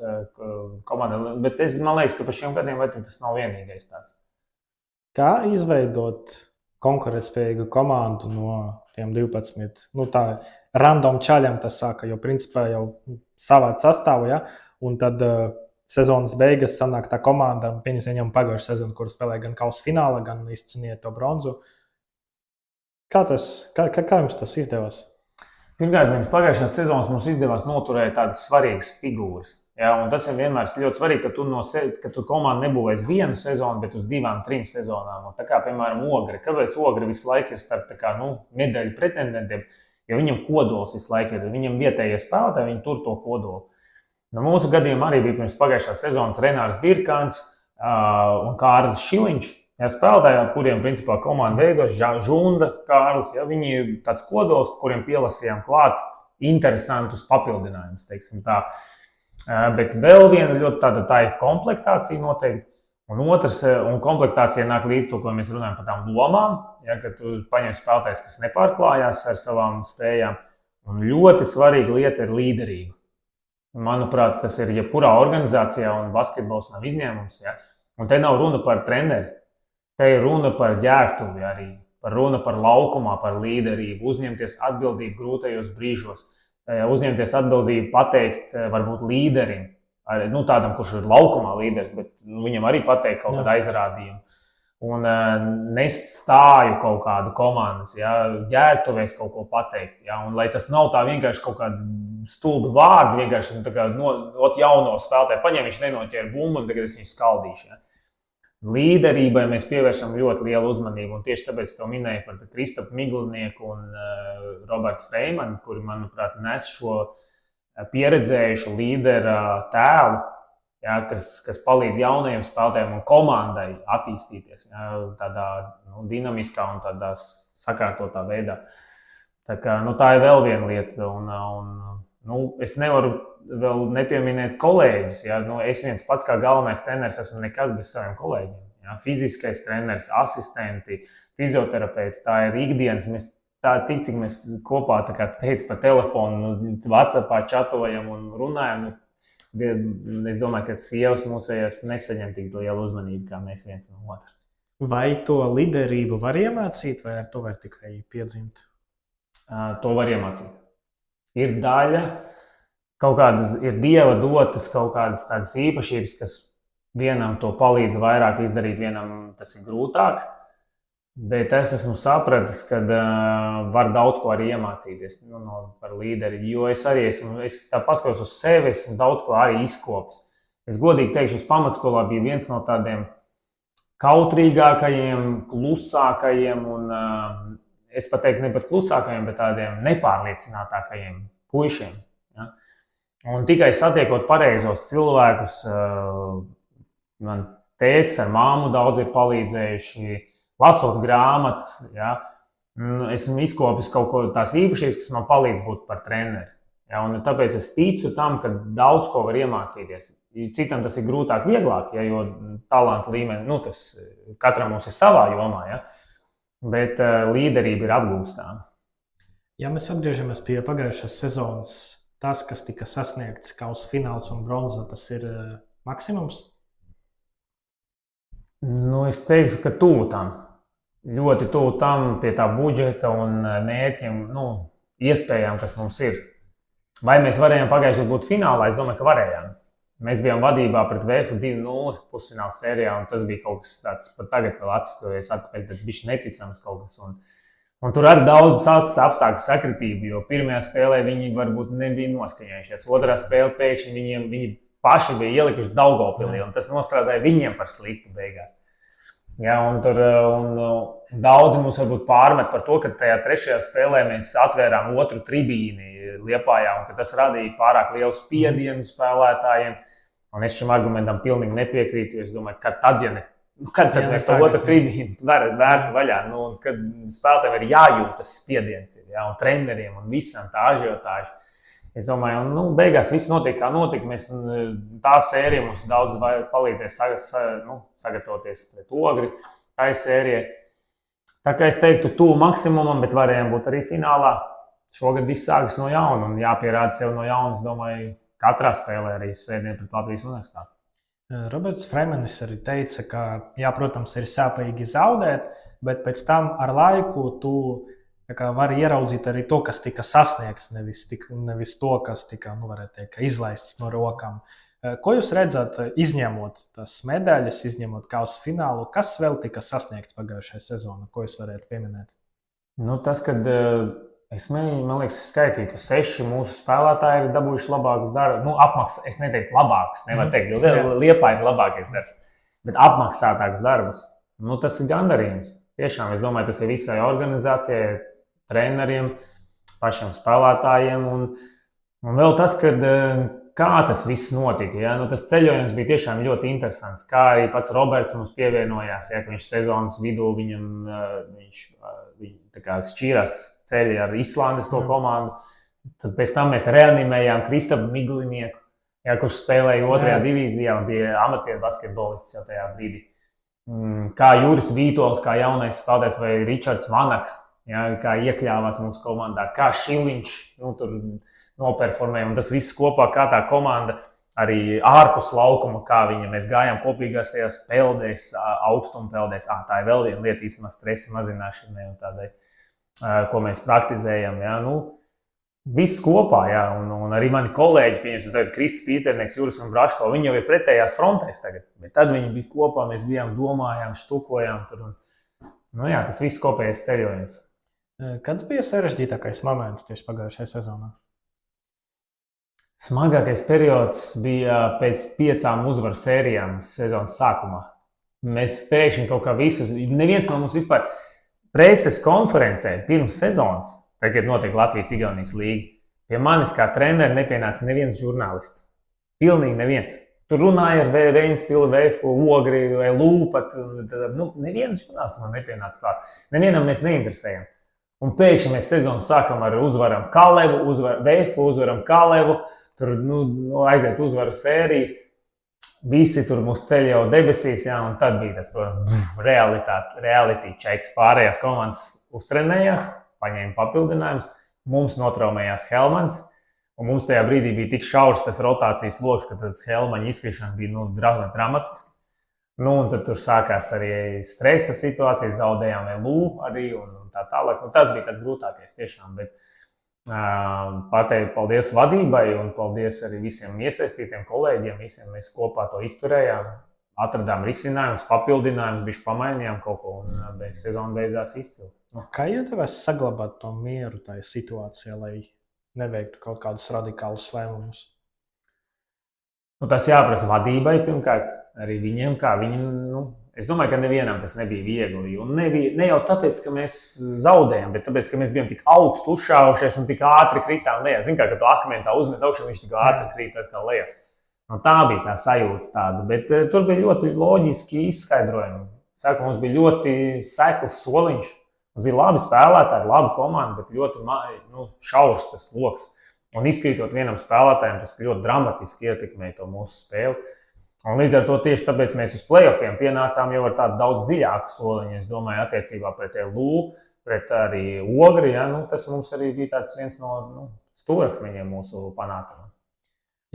[SPEAKER 1] komandā. Bet man liekas, ka par šiem gadiem tas nav vienīgais tāds.
[SPEAKER 3] Kā izveidot konkurētspējīgu komandu no tiem 12? Tā random čaļiem tas sāka, jo principā jau savāds sastāvu, ja? Un tad sezonas beigas sanāk tā komanda, viņam pagājušā sezona, kur spēlēja gan kausa fināla, gan izcīnīja to bronzu. Kā jums tas izdevās?
[SPEAKER 1] Pirmkārt, pagājušās sezonas mums izdevās noturēt tādas svarīgas figūras. Ja? Un tas ir vienmēr ļoti svarīgi, ka tu komandu nebūvēs vienu sezonu, bet uz 2-3 sezonām. Un tā kā, piemēram, Ogre. Kāpēc Ogre visu laiku ir starp medaļu pretendentiem? Jo viņam kodols visu laiku ir. Viņam vietējie spēlētāji, viņi tur to kodolu. Mūsu gadījumā arī bija pirms pagājušās sezonas Renārs Birkāns un Kārlis Šiliņš. Ja, spēlētāji, kuriem principā komanda veidojas, Žunda, Kārlis, ja, viņi ir tāds kodols, kuriem pielasījām klāt interesantus papildinājumus, teiksim tā. Bet vēl viena ļoti tā ir komplektācija noteikti. Un otrs, un komplektācija nāk līdz to, ko mēs runājam par tām lomām, ja, kad tu paņem spēlētājs, kas nepārklājās ar savām spējām. Un ļoti svarīga lieta ir līderība. Manuprāt, tas ir jebkurā organizācijā, un basketbols nav izņēmums. Ja? Un te nav runa par treneri, te ir runa par ģērbtuvi arī, runa par laukumā, par līderību, uzņemties atbildību grūtajos brīžos, uzņemties atbildību pateikt varbūt līderim, tādam, kurš ir laukumā līderis, bet viņam arī pateikt kaut kādu aizrādījumu. Un nest stāju kaut kādu komandas, ja, ģērbtuvēs kaut ko pateikt. Ja, un lai tas nav tā vienkārši kaut kādi stulbi vārdi, vienkārši jauno spēlētāju paņem, viņš nenoķēra bumbu un tagad es viņu skaldīšu. Ja. Līderībai mēs pievēršam ļoti lielu uzmanību, un tieši tāpēc es tev minēju par Kristapu Miglinieku un Robertu Freimanu, kuri, manuprāt, nes šo pieredzējušu līdera tēlu. Ja, kas palīdz jaunajiem spēlētājiem un komandai attīstīties ja, tādā dinamiskā un tādā sakārtotā veidā. Tā ir vēl viena lieta. Es nevaru vēl nepieminēt kolēģis. Ja. Es viens pats kā galvenais treneris esmu nekas bez saviem kolēģiem. Ja. Fiziskais treneris, asistenti, fizioterapeiti. Tā ir ikdienas. Tik, cik mēs kopā teicu pa telefonu, WhatsAppā čatojam un runājam. Es domāju, ka sievas mūsējās nesaņem tik lielu uzmanību, kā mēs viens no otra.
[SPEAKER 3] Vai to līderību var iemācīt, vai ar to var tikai piedzimt?
[SPEAKER 1] To var iemācīt. Ir daļa, kaut kādas ir dieva dotas, kaut kādas tādas īpašības, kas vienam to palīdz vairāk izdarīt, vienam tas ir grūtāk. Bet es esmu sapratis, ka var daudz ko arī iemācīties par līderi. Jo es paskatos uz sevi, esmu daudz ko arī izkopis. Es godīgi teikšu, es pamatskolā biju viens no tādiem kautrīgākajiem, klusākajiem un es pat teiktu ne pat klusākajiem, bet tādiem nepārliecinātākajiem puišiem. Ja? Un tikai satiekot pareizos cilvēkus, man tētis ar māmu daudz ir palīdzējuši. Lasot grāmatas, ja, esmu izkopis kaut ko tās īpašības, kas man palīdz būt par treneri. Ja, un tāpēc es ticu tam, ka daudz ko var iemācīties. Citam tas ir grūtāk, vieglāk, ja, jo talanta līmeni, tas katram mums ir savā jomā, ja, bet līderība ir apgūstāma.
[SPEAKER 3] Ja mēs atgriežamies pie pagājušās sezonas, tas, kas tika sasniegts kausa fināls un bronza, tas ir maksimums?
[SPEAKER 1] Es teiktu, ka tuvu tam. Ļoti tuvu tam pie tā budžeta un mērķiem, iespējām, kas mums ir. Vai mēs varējām pagājušajā būt finālā? Es domāju, ka varējām. Mēs bijām vadībā pret VF 2-0 pusfināla sērijā, un tas bija kaut kas tāds, pat tagad vēl atskatoties atpakaļ, tas bišķi neticams kaut kas. Un tur arī daudz apstākļu sakritību, jo pirmajā spēlē viņi varbūt nebija noskaņojušies. Otrā spēle pēkšņi viņi paši bija ielikuši Daugavpilī, un tas nostrādāja viņiem par sliktu beigās. Ja, un daudzi mums varbūt pārmet par to, ka tajā trešajā spēlē mēs atvērām otru tribīni Liepājā, un ka tas radīja pārāk lielu spiedienu spēlētājiem. Un es šim argumentam pilnīgi nepiekrītu, jo es domāju, ka kad mēs to otru tribīnu vērtu vaļā, kad spēlētājiem ir jājūt tas spiediens, ja, un treneriem un visam tā ažiotāži. Es domāju, beigās viss notika, kā notika. Tā sērija mums daudz palīdzēja sagatavoties pret Ogri. Tā ir sērija. Tā kā es teiktu, tuvu maksimumam, bet varējām būt arī finālā. Šogad viss sākas no jauna un jāpierāda sev no jauna, es domāju, katrā spēlē arī svētdien pret Latvijas universitāti.
[SPEAKER 3] Roberts Fremenis arī teica, ka, jā, protams, ir sāpīgi zaudēt, bet pēc tam ar laiku tu vari ieraudzīt arī to, kas tika sasniegts, nevis to, kas tika, varētu teikt, izlaists no rokām. Ko jūs redzat, izņemot tās medaļas, izņemot kausa finālu, kas vēl tika sasniegts pagājušajā sezonā? Ko jūs varētu pieminēt?
[SPEAKER 1] Tas, kad man liekas, skaitīju, ka 6 mūsu spēlētāji ir dabūjuši labākus darbus. Apmaksā, es neteiktu labākus, nevar teikt, jo Liepāja ir labākais darbs, bet apmaksātākus darbus. Tas ir gandarījums. Tiešām, es domāju, tas ir visai organizācijai, treneriem, pašiem spēlētājiem. Un vēl tas, kā tas viss notika. Ja? Tas ceļojums bija tiešām ļoti interesants. Kā arī pats Roberts mums pievienojās, ja? Ka viņš sezonas vidū viņš šķīrās ceļi ar Islandes to komandu. Tad pēc tam mēs reanimējām Kristapu Miglinieku, ja? Kurš spēlēja 2. divīzijā un bija amatieru basketbolists jau tajā brīdī. Kā Juris Vītols, kā jaunais spēlētājs, vai Ričards Vanaks, ja? Kā iekļāvās mūsu komandā, kā Šiliņš tur noperformēja, un tas viss kopā, kā tā komanda arī ārpus laukuma, kā mēs gājām kopīgās tajās peldēs, augstumpeldēs. Tā ir vēl viena lieta, īstenībā stresa mazināšanai un tādai, ko mēs praktizējam. Ja? Viss kopā, ja? Un arī mani kolēģi, piemēram, Kristis Pīternieks, Juris un Braško, viņi jau ir pretējās frontēs tagad, bet tad viņi bija kopā, mēs bijām, domājām, štukojām tur. Tas viss kopējais ceļojums.
[SPEAKER 3] Kāds bija sarežģītākais moments tieši pagājušajā sezonā?
[SPEAKER 1] Smagākais periods bija pēc 5 uzvaru sērijām sezonas sākumā. Mēs pēkšņi kaut kā visus, neviens no mums vispār preses konferencē pirms sezonas, kad notiek Latvijas-Igaunijas līga, pie manis kā treneri nepienāca neviens žurnālists. Pilnīgi neviens. Tur runāja ar Vēnspili, Vēfu, Ogri vai Lūpat. Neviens žurnālists man nepienāca klāt. Nevienam mēs neinteresējam. Un pēkšņi mēs sezonu sākam ar uzvaram Kalevu, Vēfu, uzvaram Kalevu. Tur aiziet uzvaru sēriju, visi tur mūs ceļ jau debesīs, ja, un tad bija tas, protams, reality checks. Pārējās komandas uztrenējās, paņēma papildinājumus, mums notraumējās Helmans, un mums tajā brīdī bija tik šaurs tas rotācijas loks, ka tas Helmaņa izkrišana bija dramatiski. Un tad tur sākās arī stresa situācijas, zaudējām Lū arī un tā tālāk. Tas bija tas grūtākais tiešām, bet pateikt paldies vadībai un paldies arī visiem iesaistītiem kolēģiem. Visiem mēs kopā to izturējām, atradām risinājumus, papildinājumus, bišķi pamainījām kaut ko un sezona beidzās izcili.
[SPEAKER 3] Kā iedevās saglabāt to mieru tajā situācijā, lai neveiktu kaut kādus radikālus lēmumus?
[SPEAKER 1] Tas jāprasa vadībai pirmkārt, arī viņiem, kā viņi, es domāju, ka nevienam tas nebija viegli. Un ne jau tāpēc, ka mēs zaudējām, bet tāpēc, ka mēs bijām tik augstu uzšāvušies un tik ātri kritām lejā. Zini, kā tu akmeni tā uzmet augšā, viņš tik ātri krīt atkal lejā. Tā bija tā sajūta tāda, bet tur bija ļoti loģiski izskaidrojumi. Sākumā mums bija ļoti sekls soliņš. Mums bija labi spēlētāji, laba komanda, bet ļoti šaurs tas loks. Un izkrītot vienam spēlētājam, tas ļoti dramatiski ietekmēja to mūsu spēli. Un līdz ar to tieši tāpēc mēs uz play-offiem pienācām jau ar tādu daudz dziļāku soliņu. Es domāju, attiecībā pret Lū, pret arī Ogri, ja, tas mums arī bija tāds viens no stūrakmeņiem mūsu panākumiem.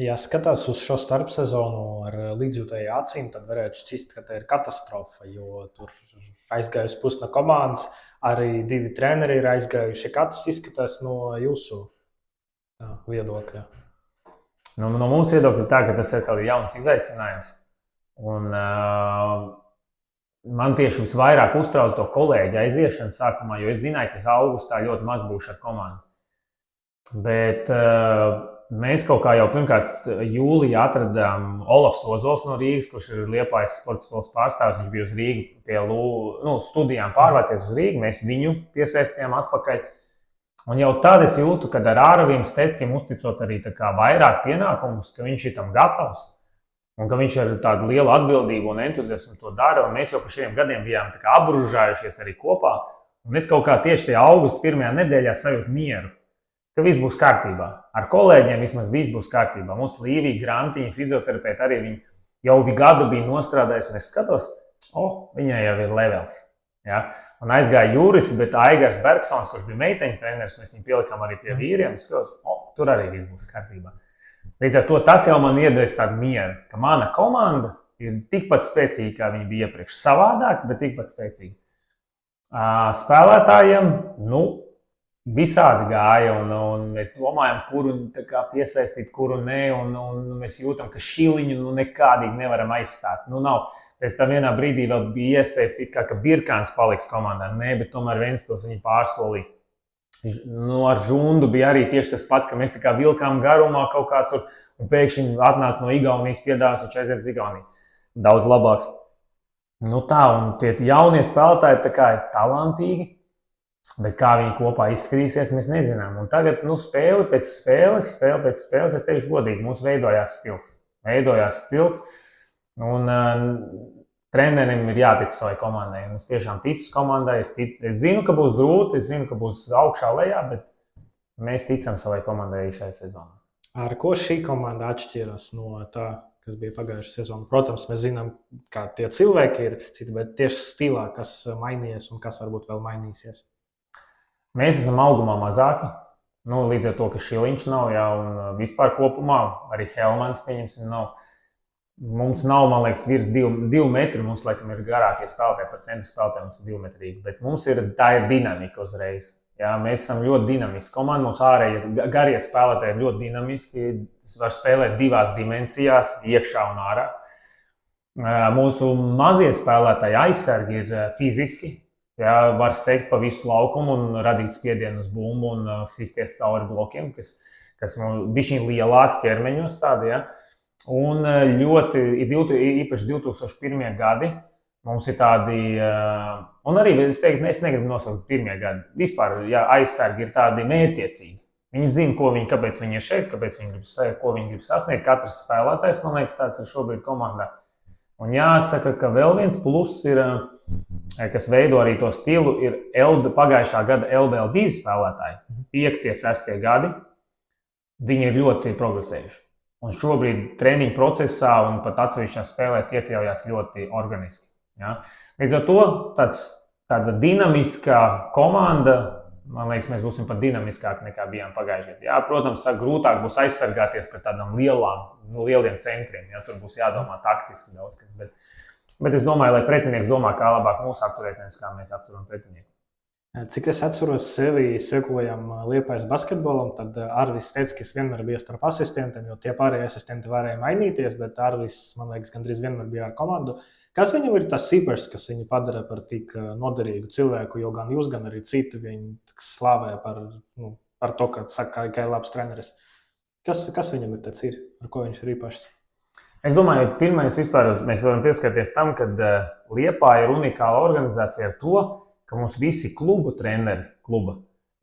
[SPEAKER 3] Ja skatās uz šo starpsezonu ar līdzjūtēju acīm, tad varētu šķist, ka tā ir katastrofa, jo tur aizgājusi pusi no komandas, arī 2 treneri ir aizgājuši. Kā tas izskatās no jūsu viedokļa?
[SPEAKER 1] No mūsu viedokļa tā, ka tas ir jauns izaicinājums. Un man tieši visvairāk uztrauc to kolēģi aiziešanu sākumā, jo es zināju, ka es augustā ļoti maz būšu ar komandu. Bet mēs kaut kā jau pirmkārt jūlijā atradām Olafs Ozols no Rīgas, kurš ir Liepājas sporta skolas pārstāvis. Viņš bija uz Rīgu pie studijām pārvācies uz Rīgu. Mēs viņu piesaistījām atpakaļ. Un jau tad es jūtu, ka ar Āraviem Steckim uzticot arī vairāk pienākumus, ka viņš ir tam gatavs un ka viņš ar tādu lielu atbildību un entuziasmu to dara. Un mēs jau pa šiem gadiem bijām apbružājušies arī kopā. Un es kaut kā tieši tajā augusta 1. nedēļā sajūtu mieru, ka viss būs kārtībā. Ar kolēģiem vismaz viss būs kārtībā. Mums Līvija Grantiņa, fizioterapeiti, arī viņi jau gadu bija nostrādājusi. Un es skatos, viņai jau ir levels.
[SPEAKER 2] Ja? Un aizgāja Juris, bet Aigars Bergsons, kurš bija meiteņu treneris, mēs viņu pielikām arī pie vīriem. Tur arī viss būs kārtībā. Līdz ar to tas jau man iedves tādu mieru, ka mana komanda ir tikpat spēcīga, kā viņa bija iepriekš. Savādāk, bet tikpat spēcīga. Spēlētājiem, visādi gāja, un mēs domājam, kuru piesaistīt, kuru nē, un mēs jūtam, ka Šiliņu nekādīgi nevaram aizstāt. Nav. Pēc tam vienā brīdī vēl bija iespēja, ka Birkāns paliks komandā. Nē, bet tomēr Ventspils viņu pārsolīja. Ar Žundu bija arī tieši tas pats, ka mēs tā kā vilkām garumā kaut kā tur, un pēkšņi atnāca no Igaunijas piedāvās, viņš aiziet uz Igauniju. Daudz labāks. Tā, un tie jaunie spēlētāji tā kā ir talantīgi, bet kā viņi kopā izskatīsies, mēs nezinām. Un tagad, spēle pēc spēles, es teikšu godīgi, mums veidojās stils. Un trenerim ir jātic savai komandai. Un es tiešām ticu komandai. Es zinu, ka būs grūti, es zinu, ka būs augšā lejā, bet mēs ticam savai komandai šajā sezonā.
[SPEAKER 3] Ar ko šī komanda atšķiras no tā, kas bija pagājušā sezona? Protams, mēs zinām, kā tie cilvēki ir citi, bet tieši stilā, kas mainījies un kas varbūt vēl mainīsies.
[SPEAKER 2] Mēs esam augumā mazāki. Līdz ar to, ka Šiliņš nav, un vispār kopumā arī Helmans, pieņemsim, nav. Mums nav, man liekas, virs 2 metri. Mums, laikam, ir garākie spēlētāji, pat centra spēlētāji mums ir 2 metrīgi. Bet mums tā ir dinamika uzreiz. Jā, mēs esam ļoti dinamiski. Komanda mums ārējie garie spēlētāji ir ļoti dinamiski. Var spēlēt 2 dimensijās, iekšā un ārā. Mūsu mazie spēlētāji aizsargi ir fiziski. Jā, var sekt pa visu laukumu un radīt spiedienu uz bumbu un sisties cauri blokiem, kas bišķiņ lielāki ķermeņos tādi, jā. Un ļoti, īpaši 2001. gadi, mums ir tādi, un arī, es negribu nosaukt 1. gadi, vispār, aizsargi ir tādi mērķiecīgi. Viņi zina, kāpēc viņi ir šeit, ko viņi grib sasniegt. Katrs spēlētājs, man liekas, tāds ir šobrīd komandā. Un jāsaka, ka vēl viens pluss ir, kas veido arī to stilu, ir pagājušā gada LBL2 spēlētāji, 5. 6. gadi, viņi ir ļoti progresējuši. Un šobrīd treniņu procesā un pat atsevišķās spēlēs iekļaujās ļoti organiski. Ja? Līdz ar to tāda dinamiskā komanda, man liekas, mēs būsim pat dinamiskāki nekā bijām pagājušajā gadā. Protams, grūtāk būs aizsargāties pret tādām lieliem centriem. Ja? Tur būs jādomā taktiski daudz kas. Bet es domāju, lai pretinieks domā, kā labāk mūs apturēt, nevis kā mēs apturam pretinieku.
[SPEAKER 3] Cik es atceros sevi, sekojam Liepājas basketbolam, tad Arvis teica, ka es vienmēr biju starp asistentiem, jo tie pārējie asistenti varēja mainīties, bet Arvis, man liekas, gandrīz vienmēr bija ar komandu. Kas viņam ir tas īpašs, kas viņu padara par tik noderīgu cilvēku, jo gan jūs, gan arī citi viņu slavē par to, ka saka, ka ir labs treneris. Kas viņam ir tāds ir? Ar ko viņš ir īpašs?
[SPEAKER 2] Es domāju, pirmais vispār mēs varam pieskarties tam, ka Liepāja ir unikāla organizācija ar to, ka mums visi klubu treneri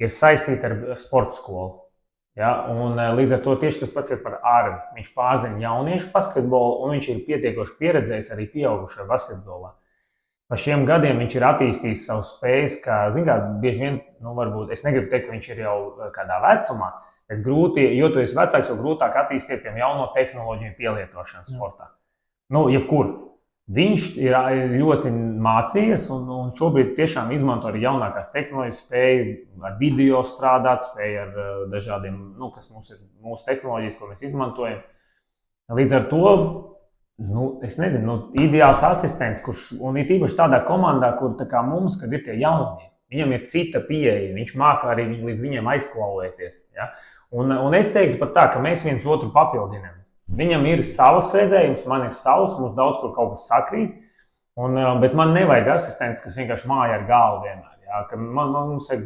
[SPEAKER 2] ir saistīti ar sporta skolu. Ja? Un līdz ar to tieši tas pats ir par Arvi. Viņš pārzina jauniešu basketbolu un viņš ir pietiekoši pieredzējis arī pieaugušo basketbolā. Pa šiem gadiem viņš ir attīstījis savus spējas, kā, bieži vien, varbūt, es negribu teikt, ka viņš ir jau kādā vecumā, bet grūti, jo tu esi vecāks, jo grūtāk attīstīt pie jauno tehnoloģiju pielietošanu sportā. Jebkur. Viņš ir ļoti mācījies un šobrīd tiešām izmanto arī jaunākās tehnoloģijas, spēju ar video strādāt, spēju ar dažādiem, kas mums ir mūsu tehnoloģijas, ko mēs izmantojam. Līdz ar to, es nezinu, ideāls asistents, un ir īpaši tādā komandā, kur tā kā mums, kad ir tie jaunie, viņam ir cita pieeja, viņš māca arī līdz viņiem aizklauvēties. Ja? Un es teiktu pat tā, ka mēs viens otru papildinām. Viņam ir savs redzējums, man ir savs, mums daudz kur kaut kas sakrīt, bet man nevajag asistents, kas vienkārši māja ar galvu vienmēr. Ja? Mums ir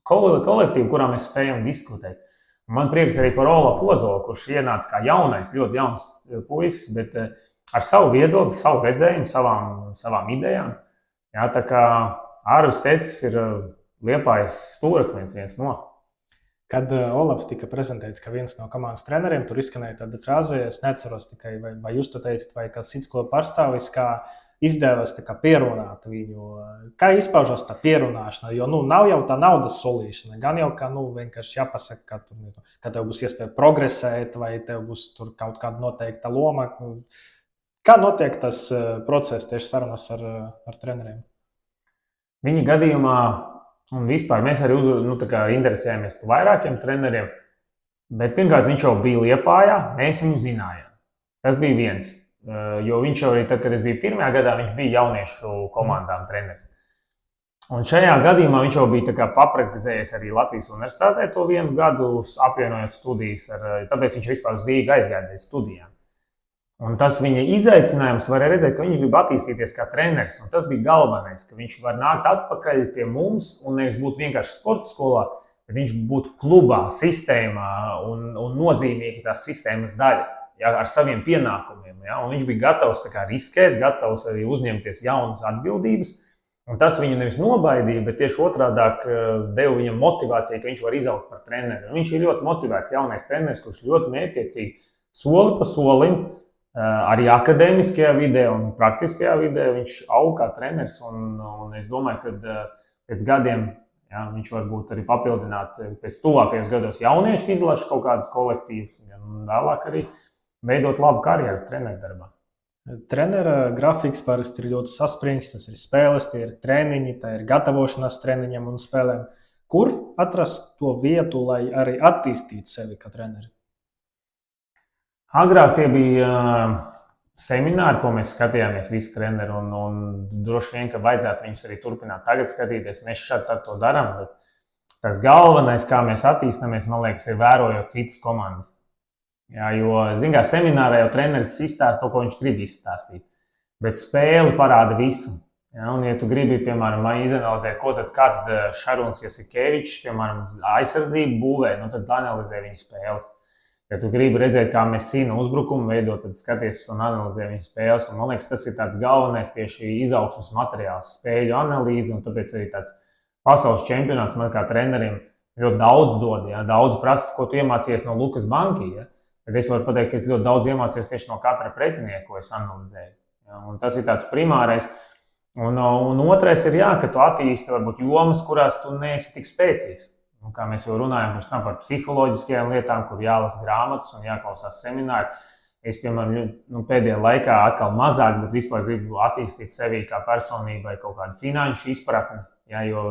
[SPEAKER 2] kolektīvi, kurā mēs spējam diskutēt. Man prieks arī par Olafu Ozolu, kurš ienāca kā jaunais, ļoti jauns puisis, bet ar savu viedokli, savu redzējumu, savām idejām. Ja? Tā kā Arvis Teicis ir Liepājas stūrakmeņs viens no.
[SPEAKER 3] Kad Olafs tika prezentēts, ka viens no komandas treneriem, tur izskanēja tāda frāze, es neceros tikai, vai jūs to teicat, vai kāds cits kluba pārstāvis, kā izdevās pierunāt viņu. Kā izpaužās tā pierunāšana? Jo nav jau tā naudas solīšana, gan jau kā vienkārši jāpasaka, ka tev būs iespēja progresēt, vai tev būs tur kaut kāda noteikta loma. Kā notiek tas process tieši sarunas ar treneriem?
[SPEAKER 2] Viņa gadījumā, un vispār mēs arī interesējāmies par vairākiem treneriem, bet pirmkārt viņš jau bija Liepājā, mēs viņu zinājām. Tas bija viens, jo viņš jau arī tad, kad es biju pirmajā gadā, viņš bija jauniešu komandām treneris. Un šajā gadījumā viņš jau bija papraktizējies arī Latvijas universitātē to 1 gadu, apvienojot studijas, tāpēc viņš vispār uz Rīgu aizgāja bez studijām. Un tas viņa izaicinājums varēja redzēt, ka viņš grib attīstīties kā treneris. Un tas bija galvenais, ka viņš var nākt atpakaļ pie mums un nevis būt vienkārši sporta skolā, bet viņš būtu klubā, sistēmā un nozīmīgi tās sistēmas daļa, ja, ar saviem pienākumiem. Ja. Un viņš bija gatavs riskēt, gatavs arī uzņemties jaunas atbildības. Un tas viņu nevis nobaidīja, bet tieši otrādāk deva viņam motivāciju, ka viņš var izaugt par treneri. Un viņš ir ļoti motivēts jaunais treneris, kurš ļoti mērķiecīgi soli pa solim, arī akadēmiskajā vidē un praktiskajā vidē viņš aug kā treneris. Un es domāju, ka pēc gadiem viņš varbūt arī papildināt pēc tuvākajos gados jauniešu izlašu kaut kādu kolektīvus un vēlāk arī veidot labu karjeru treneru darbā.
[SPEAKER 3] Trenera grafiks parasti ir ļoti saspringts. Tas ir spēles, tie ir treniņi, tā ir gatavošanās treniņiem un spēlēm. Kur atrast to vietu, lai arī attīstītu sevi kā treneri?
[SPEAKER 2] Agrāk tie bija semināri, ko mēs skatījāmies visi treneri, un droši vien, ka vajadzētu viņus arī turpināt tagad skatīties. Mēs šādi to darām, bet tas galvenais, kā mēs attīstāmies, man liekas, ir vērojot citas komandas. Jā, jo, zin kā, seminārā jau treneris izstāsta to, ko viņš grib izstāstīt, bet spēle parāda visu. Ja, un, ja tu gribi, piemēram, izanalizēt, kā tad Šaruns Jasikevičs, piemēram, aizsardzību būvē, tad analizē viņa spēles. Ja tu gribi redzēt, kā mēs Sina uzbrukumu veidot, tad skaties un analizē viņa spēles. Un, man liekas, tas ir tāds galvenais tieši izaugsmes materiāls, spēļu analīze, un tāpēc arī tāds pasaules čempionāts man kā treneriem ļoti daudz dod. Ja? Daudz prasa, ko tu iemācījies no Lukas Banki. Ja? Bet es varu pateikt, ka es ļoti daudz iemācījos tieši no katra pretinieka, ko es analizēju. Ja? Un tas ir tāds primārais. Un otrais ir, ka tu attīsti varbūt jomas, kurās tu neesi tik spēcīgs. Un kā mēs jau runājam par psiholoģiskajām lietām, kur jālasa grāmatas un jāklausās semināri. Es, piemēram, pēdējā laikā atkal mazāk, bet vispār gribu attīstīt sevi kā personībai kaut kādu finanšu izpratni. Ja, jo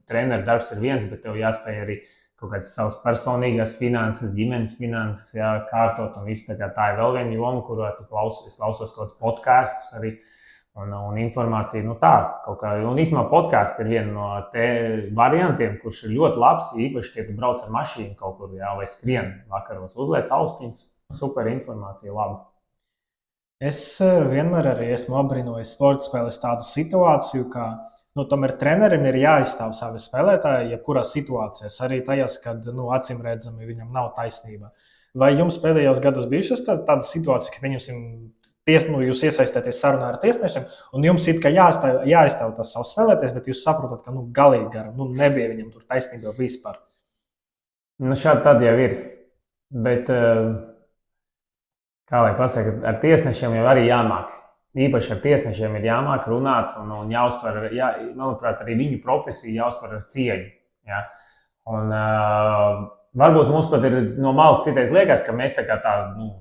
[SPEAKER 2] treneru darbs ir viens, bet tev jāspēj arī kaut kādas savas personīgās finanses, ģimenes finanses kārtot un visu. Tā ir vēl viena joma, kurā es klausos kaut kādus podkastus arī. Un informācija, kaut kā, un īstenībā podkāsts ir viena no variantiem, kurš ir ļoti labs, īpaši, ja tu brauc ar mašīnu kaut kur, vai skrien vakaros, uzliec austiņas, super informācija, laba.
[SPEAKER 3] Es vienmēr arī esmu apbrīnojis sporta spēles tādu situāciju, ka, tomēr trenerim ir jāizstāv savi spēlētāji, jebkurā situācijās, arī tajās, kad, acīm redzami, viņam nav taisnība. Vai jums pēdējos gados bijušas tāda situācija, ka, pieņemsim, jūs iesaistāties sarunā ar tiesnešiem, un jums ir jāizstāv tas savs spēlētājs, bet jūs saprotat, ka galīgi garam, nebija viņam tur taisnība vispār.
[SPEAKER 2] Šādi tad jau ir. Bet, kā lai pasaka, ar tiesnešiem jau arī jāmāk. Īpaši ar tiesnešiem ir jāmāk runāt un jāuztver, manuprāt, arī viņu profesiju jāuztver ar cieņu. Ja? Un varbūt mums pat ir no malas citais liekas, ka mēs tā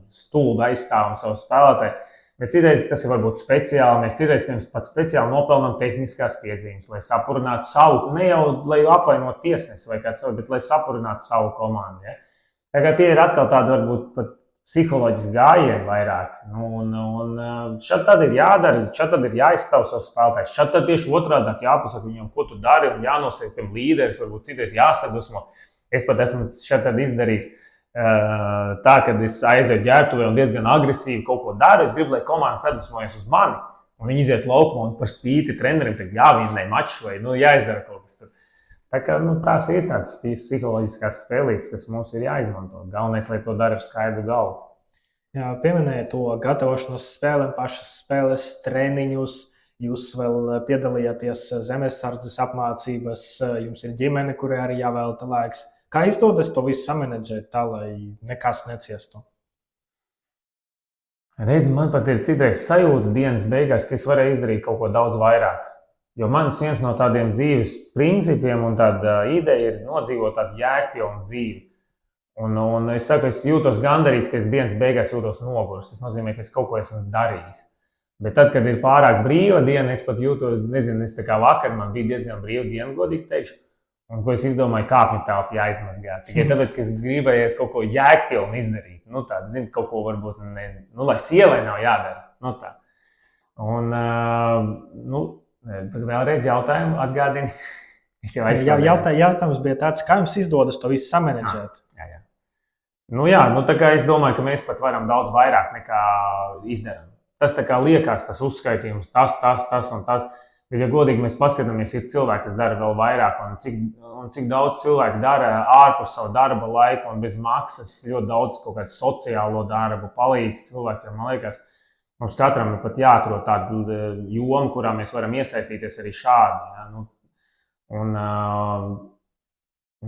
[SPEAKER 2] stulbi aizstāvam savu spēlētāju. Bet citreiz tas ir varbūt speciāli. Mēs citreiz pat speciāli nopelnām tehniskās piezīmes, lai sapurinātu savu, ne jau lai apvainotu tiesnesi vai kāds savu, bet lai sapurinātu savu komandu. Ja? Tagad tie ir atkal tādi varbūt pat psiholoģiski gājieni vairāk. Šad tad ir jādara, šad tad ir jāizstāv savus spēlētājus. Šad tad tieši otrādāk jāpasaka viņam, ko tu dari, un jānosaka tiem līderis, varbūt citreiz jāsadusmo. Es pat esmu šad tad izdarījis. Tā, kad es aizēju ģērbtuvē un diezgan agresīvi kaut ko daru, es gribu, lai komanda sadusmojas uz mani, un viņi iziet laukumā un par spīti trenerim jāvinnē mačs vai jāizdara kaut kas. Tā kā tās ir tādas psiholoģiskās spēlītes, kas mums ir jāizmanto. Galvenais, lai to dara ar skaidru galvu.
[SPEAKER 3] Jā, pieminēja to gatavošanos spēlēm, pašas spēles, treniņus. Jūs vēl piedalījāties zemesardzes apmācībās, jums ir ģimene, kurai arī jāvelta laiks. Kā izdodas to visu samanedžēt tā, lai nekas neciestu?
[SPEAKER 2] Redzi, man pat ir citreiz sajūta dienas beigās, ka es varēju izdarīt kaut ko daudz vairāk. Jo mans viens no tādiem dzīves principiem un tāda ideja ir nodzīvot tādu jēgpilnu dzīvi. Un es saku, es jūtos gandarīts, ka es dienas beigās jūtos noguris. Tas nozīmē, ka es kaut ko esmu darījis.
[SPEAKER 1] Bet tad, kad ir pārāk brīva diena, es pat jūtu, nezinu, es tā kā vakar man bija diezgan brīva diena, godīgi teikšu. Un ko es izdomāju, kāpņu telpu jāizmazgā. Tikai tāpēc, ka es gribējies kaut ko jēgpilnu izdarīt. Nu tā, zinu, kaut ko varbūt, lai sievai nav jādara. Nu tā. Un, vēlreiz jautājumu atgādini.
[SPEAKER 3] Jautājums bija tāds, kā jums izdodas to visu samanedžēt?
[SPEAKER 1] Jā. Tā kā es domāju, ka mēs pat varam daudz vairāk nekā izdarām. Tas tā kā liekas, tas uzskaitījums, tas un tas. Bet, ja godīgi mēs paskatāmies, ir cilvēki, kas dara vēl vairāk, un cik daudz cilvēku dara ārpus savu darba laiku un bez maksas, ļoti daudz kaut kādu sociālo darbu, palīdz cilvēkiem. Man liekas, mums katram ir pat jāatrod tāda joma, kurā mēs varam iesaistīties arī šādi.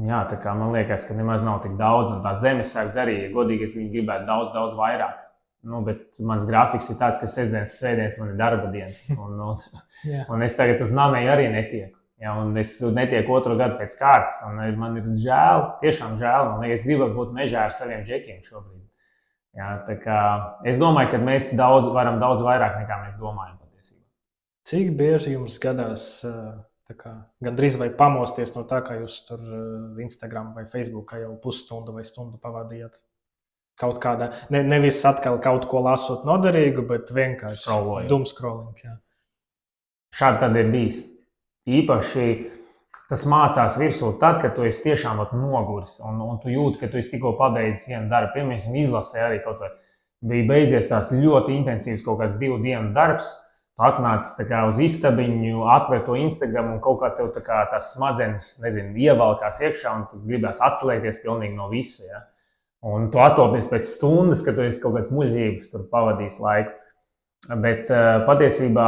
[SPEAKER 1] Ja? Tā kā man liekas, ka nemaz nav tik daudz, un tā zemesardze arī, ja godīgi, es gribētu daudz vairāk. Bet mans grafiks ir tāds, ka sestdienas, svētdienas man ir darba dienas. Un es tagad uz Nameju arī netieku. Ja, un es netieku 2. gadu pēc kārtas. Man ir žēl, tiešām žēl. Man liekas, es gribu būt mežā ar saviem džekiem šobrīd. Ja, tā kā es domāju, ka mēs varam daudz vairāk nekā mēs domājam patiesībā.
[SPEAKER 3] Cik bieži jums gadās gandrīz vai pamosties no tā, ka jūs tur Instagram vai Facebookā jau pusstundu vai stundu pavadījāt? Kaut kādā, nevis atkal kaut ko lasot noderīgu, bet vienkārši doomscrolling. Jā.
[SPEAKER 1] Šādi tad ir bijis. Īpaši tas mācās virsū tad, kad tu esi tiešām noguris un tu jūti, ka tu esi tikko pabeidzis vienu darbu. Piemēram, izlasē arī kaut vai bija beidzies tāds ļoti intensīvs kaut kāds 2 dienu darbs. Tu atnāc uz istabiņu, atver to Instagram un kaut kā tev tās smadzenes, ievalkās iekšā un tu gribēs atslēgties pilnīgi no visu. Ja? Un tu attopies pēc stundas, kad tu esi kaut kāds muļķības tur pavadījis laiku. Bet patiesībā,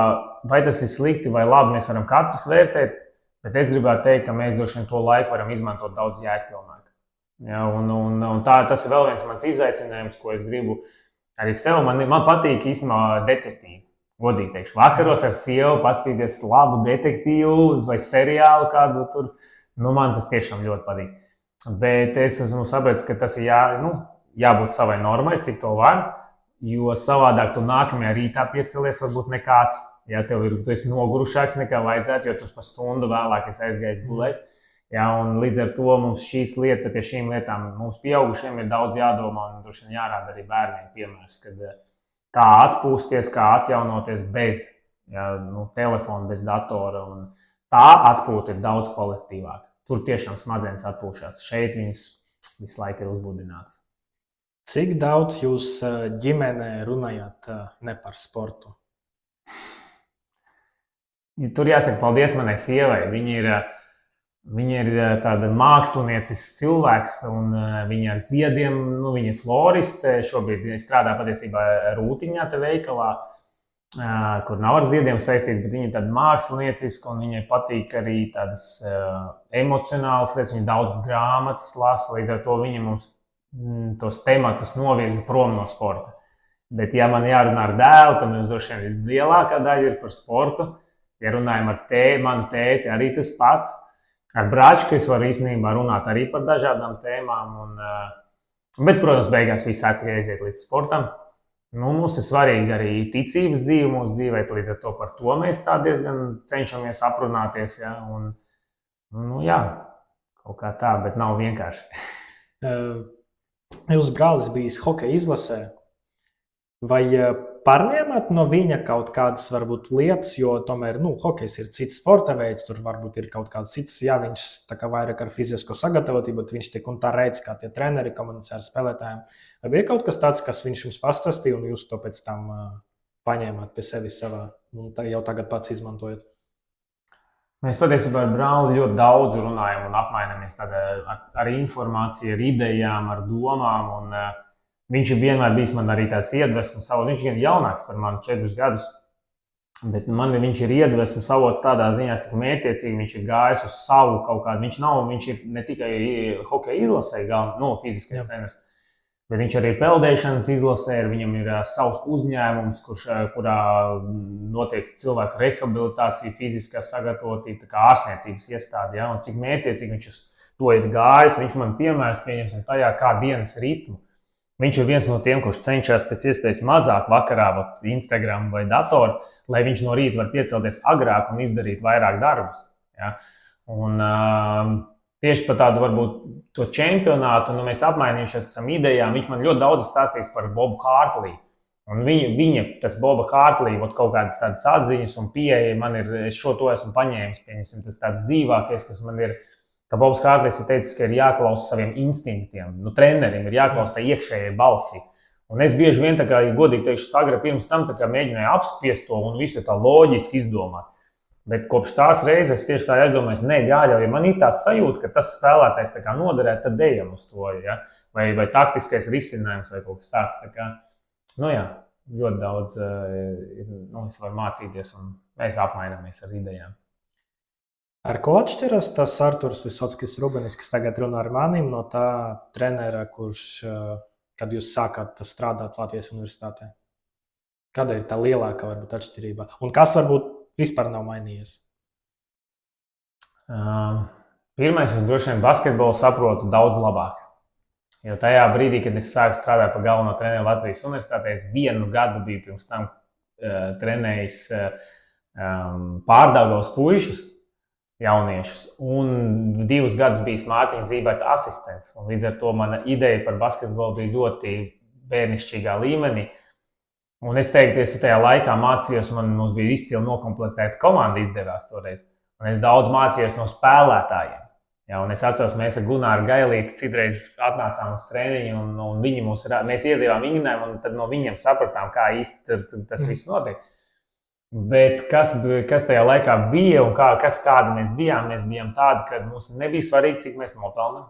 [SPEAKER 1] vai tas ir slikti vai labi, mēs varam katrs vērtēt, bet es gribētu teikt, ka mēs droši vien to laiku varam izmantot daudz jēgpilnāk. Ja, un tas ir vēl viens mans izaicinājums, ko es gribu arī sev. Man patīk īstenībā detektīvi. Godīgi teikšu, vakaros ar sievu paskatīties labu detektīvu vai seriālu kādu tur. Man tas tiešām ļoti patīk. Bet es esmu sapratis, ka tas ir jābūt savai normai, cik to var, jo savādāk tu nākamajā rītā piecelies varbūt nekāds. Ja tu esi nogurušāks nekā vajadzētu, jo tu pa stundu vēlāk esi aizgājis gulēt. Ja, un līdz ar to mums pie šīm lietām mums pieaugušiem ir daudz jādomā un droši vien jārāda arī bērniem piemērs, kā atpūsties, kā atjaunoties bez telefona, bez datora. Un tā atpūta ir daudz kolektīvāka. Tur tiešām smadzenes atpūšās. Šeit viņas visu laiku ir uzbudināts.
[SPEAKER 3] Cik daudz jūs ģimenē runājat ne par sportu?
[SPEAKER 1] Tur jāsaka paldies manai sievai. Viņa ir tāda māksliniecisks cilvēks, un viņa ar ziediem, viņa ir floriste. Šobrīd strādā patiesībā Rūtiņā te veikalā, kur nav ar ziediem saistīts, bet viņa ir tāda mākslinieciska, un viņai patīk arī tādas emocionālas lietas. Viņa daudz grāmatas lasa, līdz ar to viņa mums tos tematus novirza prom no sporta. Bet, ja man jārunā ar dēlu, tad mums droši vien lielākā daļa ir par sportu. Ja runājam ar manu tēti, arī tas pats. Ar brāčku es varu īstenībā runāt arī par dažādām tēmām. Bet, protams, beigās viss aiziet līdz sportam. Mums ir svarīgi arī ticības dzīve mūsu dzīvē, līdz ar to par to mēs tā diezgan cenšamies aprunāties. Ja? Jā, kaut kā tā, bet nav vienkārši.
[SPEAKER 3] Jūsu brālis bijis hokeja izlasē. Vai pārņēmat no viņa kaut kādas varbūt lietas, jo tomēr hokejs ir cits sporta veids, tur varbūt ir kaut kāds cits, jā, viņš tā kā vairāk ar fizisko sagatavotību, bet viņš tik un tā redz, kā tie treneri komunicē ar spēlētājiem. Vai bija kaut kas tāds, kas viņš jums pastāstīja un jūs to pēc tam paņēmāt pie sevis savā, jau tagad pats izmantojat?
[SPEAKER 1] Mēs patiesībā ar brāli ļoti daudz runājam un apmainamies ar informāciju, ar idejām, ar domām. Viņš ir vienmēr bijis man arī tāds iedvesmas avots. Viņš ir gan jaunāks par mani 4 gadus, bet viņš ir iedvesmas avots tādā ziņā, cik mērķiecīgi viņš ir gājis uz savu kaut kādu. Viņš ir ne tikai hokeja izlasē, fiziskais treneris, bet viņš arī peldēšanas izlasē. Viņam ir savs uzņēmums, kurā notiek cilvēku rehabilitācija, fiziskā sagatavotība, tā kā ārstniecības iestāde. Ja? Un cik mērķiecīgi viņš uz to ir gājis, viņš man piemērs pieņemsim tajā kā dienas ritmu.
[SPEAKER 2] Viņš ir viens no tiem, kurš cenšas pēc iespējas mazāk vakarā, Instagram vai datoru, lai viņš no rīta var piecelties agrāk un izdarīt vairāk darbus. Ja? Un, tieši par tādu varbūt to čempionātu, mēs apmainījušies esam idejām. Viņš man ļoti daudz stāstīs par Bobu Hārtliju. Un viņa, tas Boba Hārtlija, kaut kādas tādas atziņas un pieeja man ir, es šo to esmu paņēmis, pieņemsim, tas tāds dzīvākais, kas man ir, ka Bobs Hārtlijs ir teicis, ka ir jāklausa saviem instinktiem. Trenerim ir jāklausa tā iekšējai balsī. Un es bieži vien, tā kā, godīgi teikšu, Sagra pirms tam mēģināju apspiest to un visu tā loģiski izdomāt. Bet kopš tās reizes tieši tā aizdomājos, jāļauj, ja man ir tā sajūta, ka tas spēlētājs tā kā noderē, tad ejam uz to, ja? vai taktiskais risinājums vai kaut kas tāds. Tā kā, ļoti daudz es varu mācīties un mēs apmainamies ar idejām.
[SPEAKER 3] Ar ko atšķiras tas Arturs Visockis Rubenis, kas tagad runā ar manim, no tā trenera, kurš, kad jūs sākāt strādāt Latvijas universitātē? Kāda ir tā lielākā varbūt atšķirība? Un kas varbūt vispār nav mainījies?
[SPEAKER 2] Pirmais, es droši vien basketbolu saprotu daudz labāk. Jo tajā brīdī, kad es sāku strādāt par galveno treneru Latvijas universitātē, es 1 gadu biju pirms tam trenējis Pārdaugavas puišus, jauniešus, un 2 gadus bijis Mārtiņa Zīberta asistents. Un līdz ar to mana ideja par basketbolu bija ļoti bērnišķīgā līmenī. Un es teiktu, es tajā laikā mācījos, mums bija izcili nokomplektēta komanda izdevās toreiz. Un es daudz mācījos no spēlētājiem. Ja, un es atceros, mēs ar Gunāru Gailīti citreiz atnācām uz treniņu, un viņi mēs iedevām vingrinājumu, un tad no viņiem sapratām, kā īsti tas viss notiek. Bet kas tajā laikā bija un kādi mēs bijām tādi, ka mums nebija svarīgi, cik mēs nopelnām.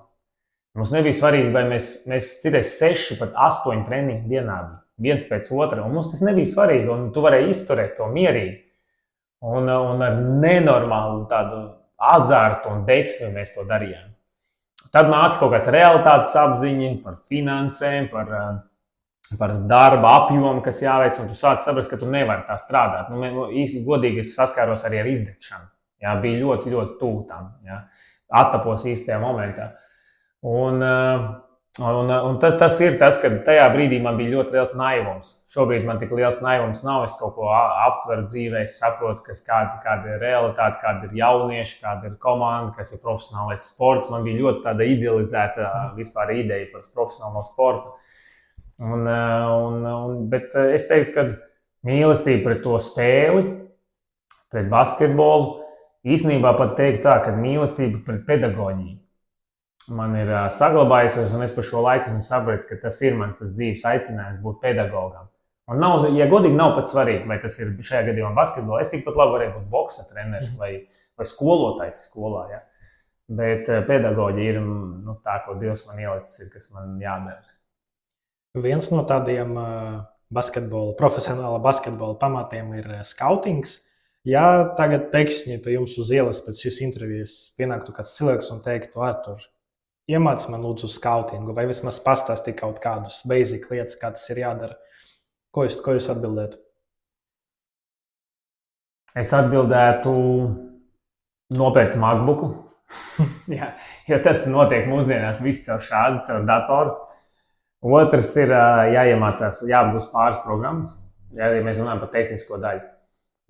[SPEAKER 2] Mums nebija svarīgi, vai mēs citreiz 6, pat 8 treniņu dienā bija, viens pēc otra, un mums tas nebija svarīgi, un tu varēji izturēt to mierīgi. Un ar nenormālu tādu azartu un deksmi mēs to darījām. Tad nāca kaut kāds realitātes apziņa par finansēm, par darba apjomu, kas jāveic, un tu sāc saprast, ka tu nevari tā strādāt. Īsti godīgi es saskāros arī ar izdegšanu. Jā, bija ļoti, ļoti tuvu tam. Jā. Attapos īstajā momentā. Un tas ir tas, ka tajā brīdī man bija ļoti liels naivums. Šobrīd man tik liels naivums nav. Es kaut ko aptveru dzīvē, es saprotu, kāda ir realitāte, kāda ir jaunieši, kāda ir komanda, kas ir profesionālais sports. Man bija ļoti tāda idealizēta vispār ideja par profesionālo sportu. Bet es teiktu, ka mīlestība pret to spēli, pret basketbolu, īstenībā pat teikt tā, ka mīlestība pret pedagoģiju man ir saglabājusies, un es par šo laiku saprotu, ka tas ir mans dzīves aicinājums būt pedagogam. Un ja godīgi nav pat svarīgi, vai tas ir šajā gadījumā basketbolā, es tikpat labi varēju būt boksa treneris vai skolotājs skolā. Ja? Bet pedagoģija ir tā, ko Dievs man ielicis, kas man jādara.
[SPEAKER 3] Viens no tādiem profesionāla basketbola pamatiem ir skautings. Ja tagad pēkšņi pie jums uz ielas pēc šīs intervijas pienāktu kāds cilvēks un teiktu, Artur, iemāc man lūdzu skautingu, vai vismaz pastāsti kaut kādus basic lietas, kā tas ir jādara. Ko jūs atbildētu?
[SPEAKER 2] Es atbildētu nopērc MacBooku, jo tas notiek mūsdienās viss caur šādu, caur datoru. Otrs ir jāiemācās, jāapgūst pāris programmas, ja mēs runājam par tehnisko daļu.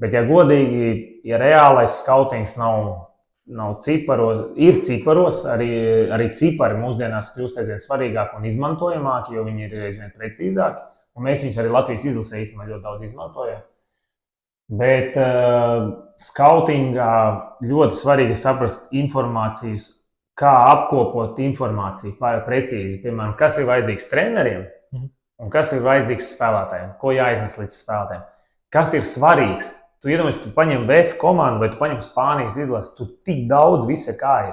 [SPEAKER 2] Bet, ja godīgi, ja reālais skautings nav ciparos, ir ciparos, arī cipari mūsdienās kļūst aizvien svarīgāki un izmantojamāki, jo viņi ir aizvien precīzāki. Un mēs viņus arī Latvijas izlasē īstenībā ļoti daudz izmantojam. Bet skautingā ļoti svarīgi saprast informācijas, kā apkopot informāciju precīzi. Piemēram, kas ir vajadzīgs treneriem un kas ir vajadzīgs spēlētājiem, ko jāiznes līdz spēlētājiem. Kas ir svarīgs? Tu iedomājies, tu paņem VF komandu vai tu paņem Spānijas izlasi, tu tik daudz visa kā ir.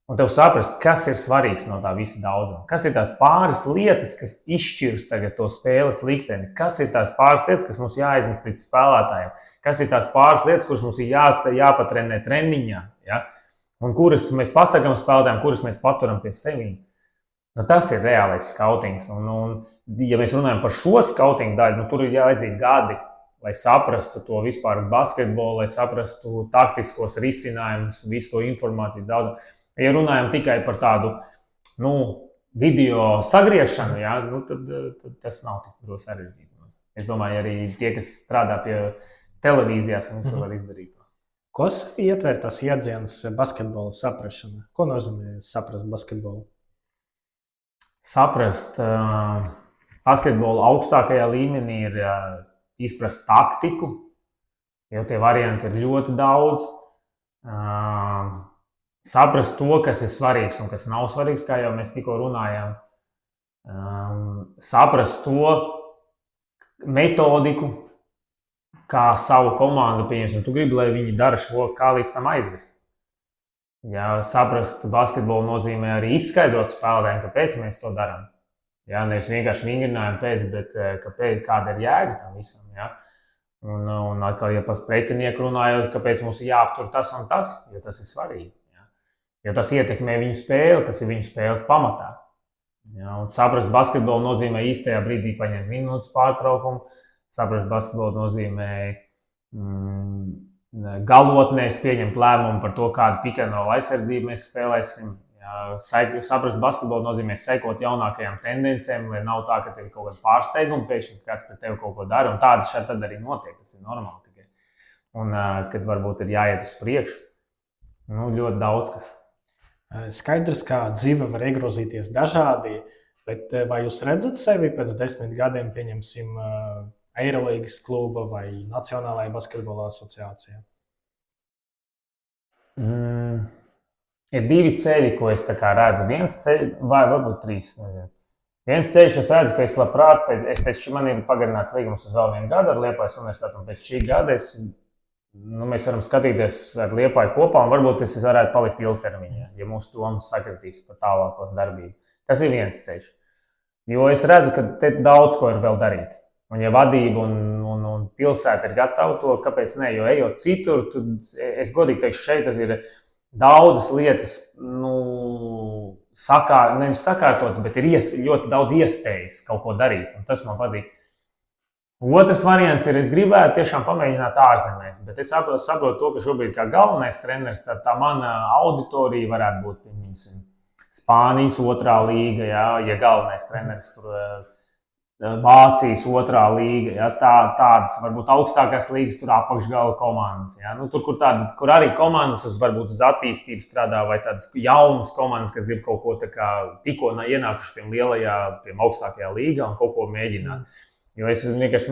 [SPEAKER 2] Un tev saprast, kas ir svarīgs no tā visa daudzuma. Kas ir tās pāris lietas, kas izšķirs tagad to spēles likteni. Kas ir tās pāris lietas, kas mums jāiznes līdz spēlētājiem. Kas ir tās pāris lietas, kuras mums ir jāpatrenē treniņā. Ja? Un kuras mēs pasakām spēlētājiem, kuras mēs paturam pie sevīm. Tas ir reālais skautings. Ja mēs runājam par šo skautingu daļu, tur ir jāvajadzīgi gadi, lai saprastu to vispār basketbolu, lai saprastu taktiskos risinājumus, visu to informācijas daudz. Ja runājam tikai par tādu video sagriešanu, jā, nu, tad tas nav tik sarežģīti. Es domāju, arī tie, kas strādā pie televīzijās, viņi var izdarīt to.
[SPEAKER 3] Ko ietver tas jēdziens basketbola saprašana? Ko nozīmē saprast basketbolu?
[SPEAKER 2] Saprast basketbolu augstākajā līmenī ir izprast taktiku, jo tie varianti ir ļoti daudz. Saprast to, kas ir svarīgs un kas nav svarīgs, kā jau mēs tikko runājām. Saprast to metodiku, kā savu komandu pieņemsim. Tu gribi, lai viņi dara šo, kā līdz tam aizvest. Ja, saprast basketbolu nozīmē arī izskaidrot spēlētājiem, kāpēc mēs to darām. Ja, nevis vienkārši vingrinājam pēc, bet kāda ir jēga tam visam. Ja. Un atkal, ja par pretinieku runājot, kāpēc mums ir jāaptur tas un tas, jo tas ir svarīgi. Ja. Jo tas ietekmē viņu spēli, tas ir viņu spēles pamatā. Ja, un saprast basketbolu nozīmē īstajā brīdī paņemt minūtes pārtraukumu, saprast basketbolu nozīmē galotnēs pieņemt lēmumu par to, kādu pick-and-roll aizsardzību mēs spēlēsim. Ja, saprast basketbolu nozīmē sekot jaunākajām tendencēm, lai nav tā, ka tev ir kaut kāda pārsteiguma, pēkšņi kāds pret tevi kaut ko dara, un tādas šeit tad arī notiek, tas ir normāli tikai. Un kad varbūt ir jāiet uz priekšu, nu, ļoti daudz kas.
[SPEAKER 3] Skaidrs, kā dzīve var iegrozīties dažādi, bet vai jūs redzat sevi pēc 10 gadiem, pieņemsim, Eirolīgas kluba vai Nacionālajā basketbola asociācijā?
[SPEAKER 2] Ir divi ceļi, ko es redzu. Viens ceļš, vai varbūt trīs. Viens ceļš, es redzu, ka es labprāt, man ir pagarināts līgums uz vēl 1 gadu ar Liepājas universitāti, un pēc šī gada mēs varam skatīties ar Liepāju kopā, un varbūt es varētu palikt ilgtermiņā, ja mūsu domas sakritīs par tālākos darbību. Tas ir viens ceļš. Jo es redzu, ka te daudz ko ir vēl darīt. Un ja vadība un pilsēta ir gatava to, kāpēc ne? Jo ejot citur, es godīgi teikšu, šeit tas ir daudzas lietas, nevis sakārtotas, bet ir ļoti daudz iespējas kaut ko darīt, un tas man patīk. Otrs variants ir, es gribētu tiešām pamēģināt ārzemēs, bet es saprotu to, ka šobrīd kā galvenais treneris, tā mana auditorija varētu būt, piemēram, Spānijas 2. līga, ja galvenais treneris tur Vācijas 2. līga, ja, tādas varbūt augstākās līgas, tur apakšgala komandas. Ja. Tur, kur arī komandas varbūt uz attīstību strādā, vai tādas jaunas komandas, kas grib kaut ko tikko ienākuši tiem tiem augstākajā līgā un kaut ko mēģināt. Jo es vienkārši,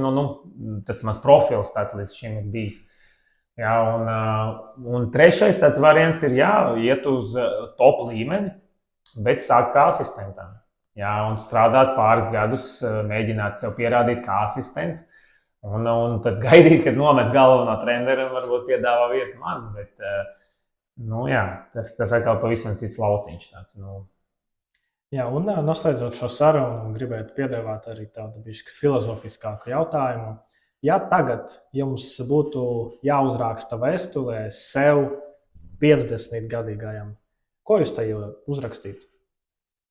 [SPEAKER 2] tas mans profils tāds līdz šim ir bijis. Ja, un trešais tāds variants ir, iet uz top līmeni, bet sāk kā asistentam. Jā, un strādāt pāris gadus, mēģināt sev pierādīt kā asistents. Un tad gaidīt, kad nomet galvenā trenera un varbūt piedāvā vietu man. Bet, tas atkal pavisam cits lauciņš tāds.
[SPEAKER 3] Jā, un noslēdzot šo sarunu, gribētu piedāvāt arī tādu bišķi filozofiskāku jautājumu. Ja tagad jums būtu jāuzraksta vēstulē sev 50-gadīgajam, ko jūs tajā uzrakstītu?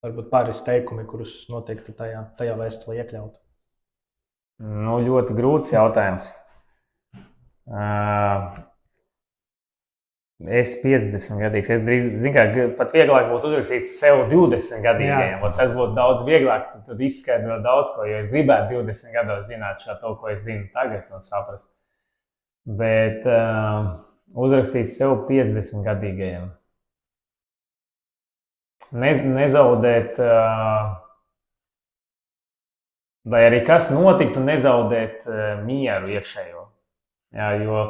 [SPEAKER 3] Varbūt pāris teikumi, kurus noteikti tajā vēstulē iekļaut.
[SPEAKER 2] Ļoti grūts jautājums. Es 50 gadīgs. Es drīz, pat vieglāk būtu uzrakstīt sev 20 gadīgajiem. Tas būtu daudz vieglāk, tad izskaidrot daudz ko, jo es gribētu 20 gados zināt to, ko es zinu tagad un saprast. Bet uzrakstīt sev 50 gadīgajiem. Nezaudēt, lai arī kas notiktu, nezaudēt mieru iekšējo. Jā, jo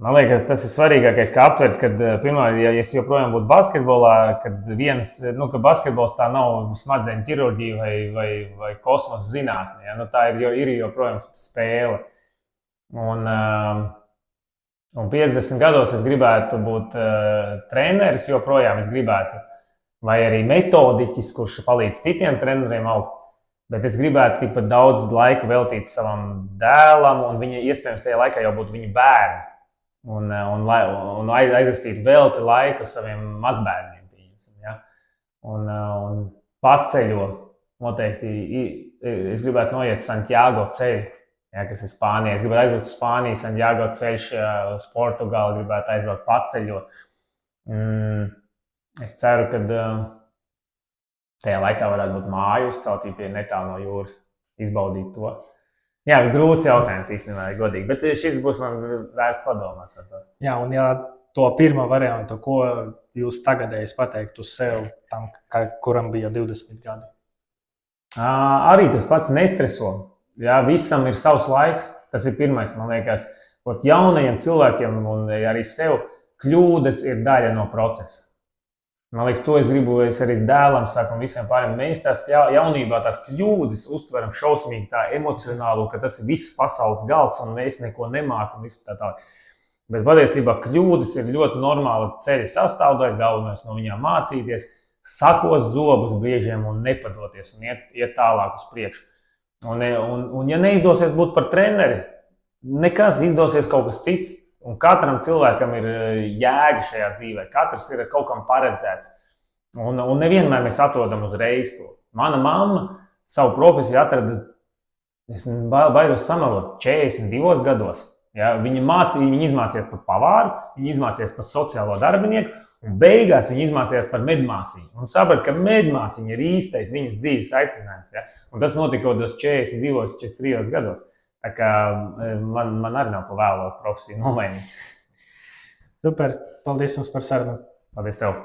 [SPEAKER 2] man liekas, tas ir svarīgākais, kā aptvert, kad, pirmkārt, ja es joprojām būtu basketbolā, ka basketbols tā nav smadzeņu ķirurģija vai kosmosa zinātne. Ja? Tā ir joprojām spēle. Un 50 gados es gribētu būt treneris joprojām, es gribētu. Vai arī metodiķis, kurš palīdz citiem treneriem augt, bet es gribētu tikpat daudz laika veltīt savam dēlam, un viņa iespējams tajā laikā jau būtu viņa bērni, un aizvestīt velti laiku saviem mazbērniem. Ja? Un paceļo noteikti, es gribētu noiet Santiago ceļu, ja, kas ir Spānija. Es gribētu aizbraukt uz Spāniju, Santiago ceļš, uz Portugāli, gribētu aizbraukt paceļo. Es ceru, ka tajā laikā varētu būt māju uzceltība pie netālu no jūras, izbaudīt to. Jā, grūts jautājums īstenībā, godīgi, bet šis būs man vērts padomāt.
[SPEAKER 3] Jā, un ja to pirmo variantu, ko jūs tagadējis pateikt uz sev, tam, kuram bija 20 gadi?
[SPEAKER 2] Arī tas pats nestreso. Jā, visam ir savs laiks. Tas ir pirmais, man liekas, jaunajiem cilvēkiem un arī sev kļūdas ir daļa no procesa. Man liekas, to es gribu arī dēlam saku un visiem pārējiem. Mēs tās jaunībā tās kļūdas uztveram šausmīgi tā emocionāli, ka tas ir viss pasaules gals un mēs neko nemākam. Bet patiesībā kļūdas ir ļoti normāla ceļa sastāvdaļa, galvenais no viņām mācīties, sakost zobus briežiem un nepadoties un iet tālāk uz priekšu. Un ja neizdosies būt par treneri, nekas, izdosies kaut kas cits. Un katram cilvēkam ir jēga šajā dzīvē. Katrs ir kaut kam paredzēts. Un nevienmēr mēs atrodam uzreiz to. Mana mamma savu profesiju atrada, es baidos samelot, 42 gados. Ja, viņa izmācījās par pavāru, viņa izmācījās par sociālo darbinieku, un beigās viņa izmācījās par medmāsiņu. Un saprata, ka medmāsiņa ir īstais viņas dzīves aicinājums. Ja? Un tas notika kaut kādos 42, 43 gados. Tā kā man arī nav pa vēlu profesiju nomainīt.
[SPEAKER 3] Super. Paldies jums par sarunu.
[SPEAKER 2] Paldies tev.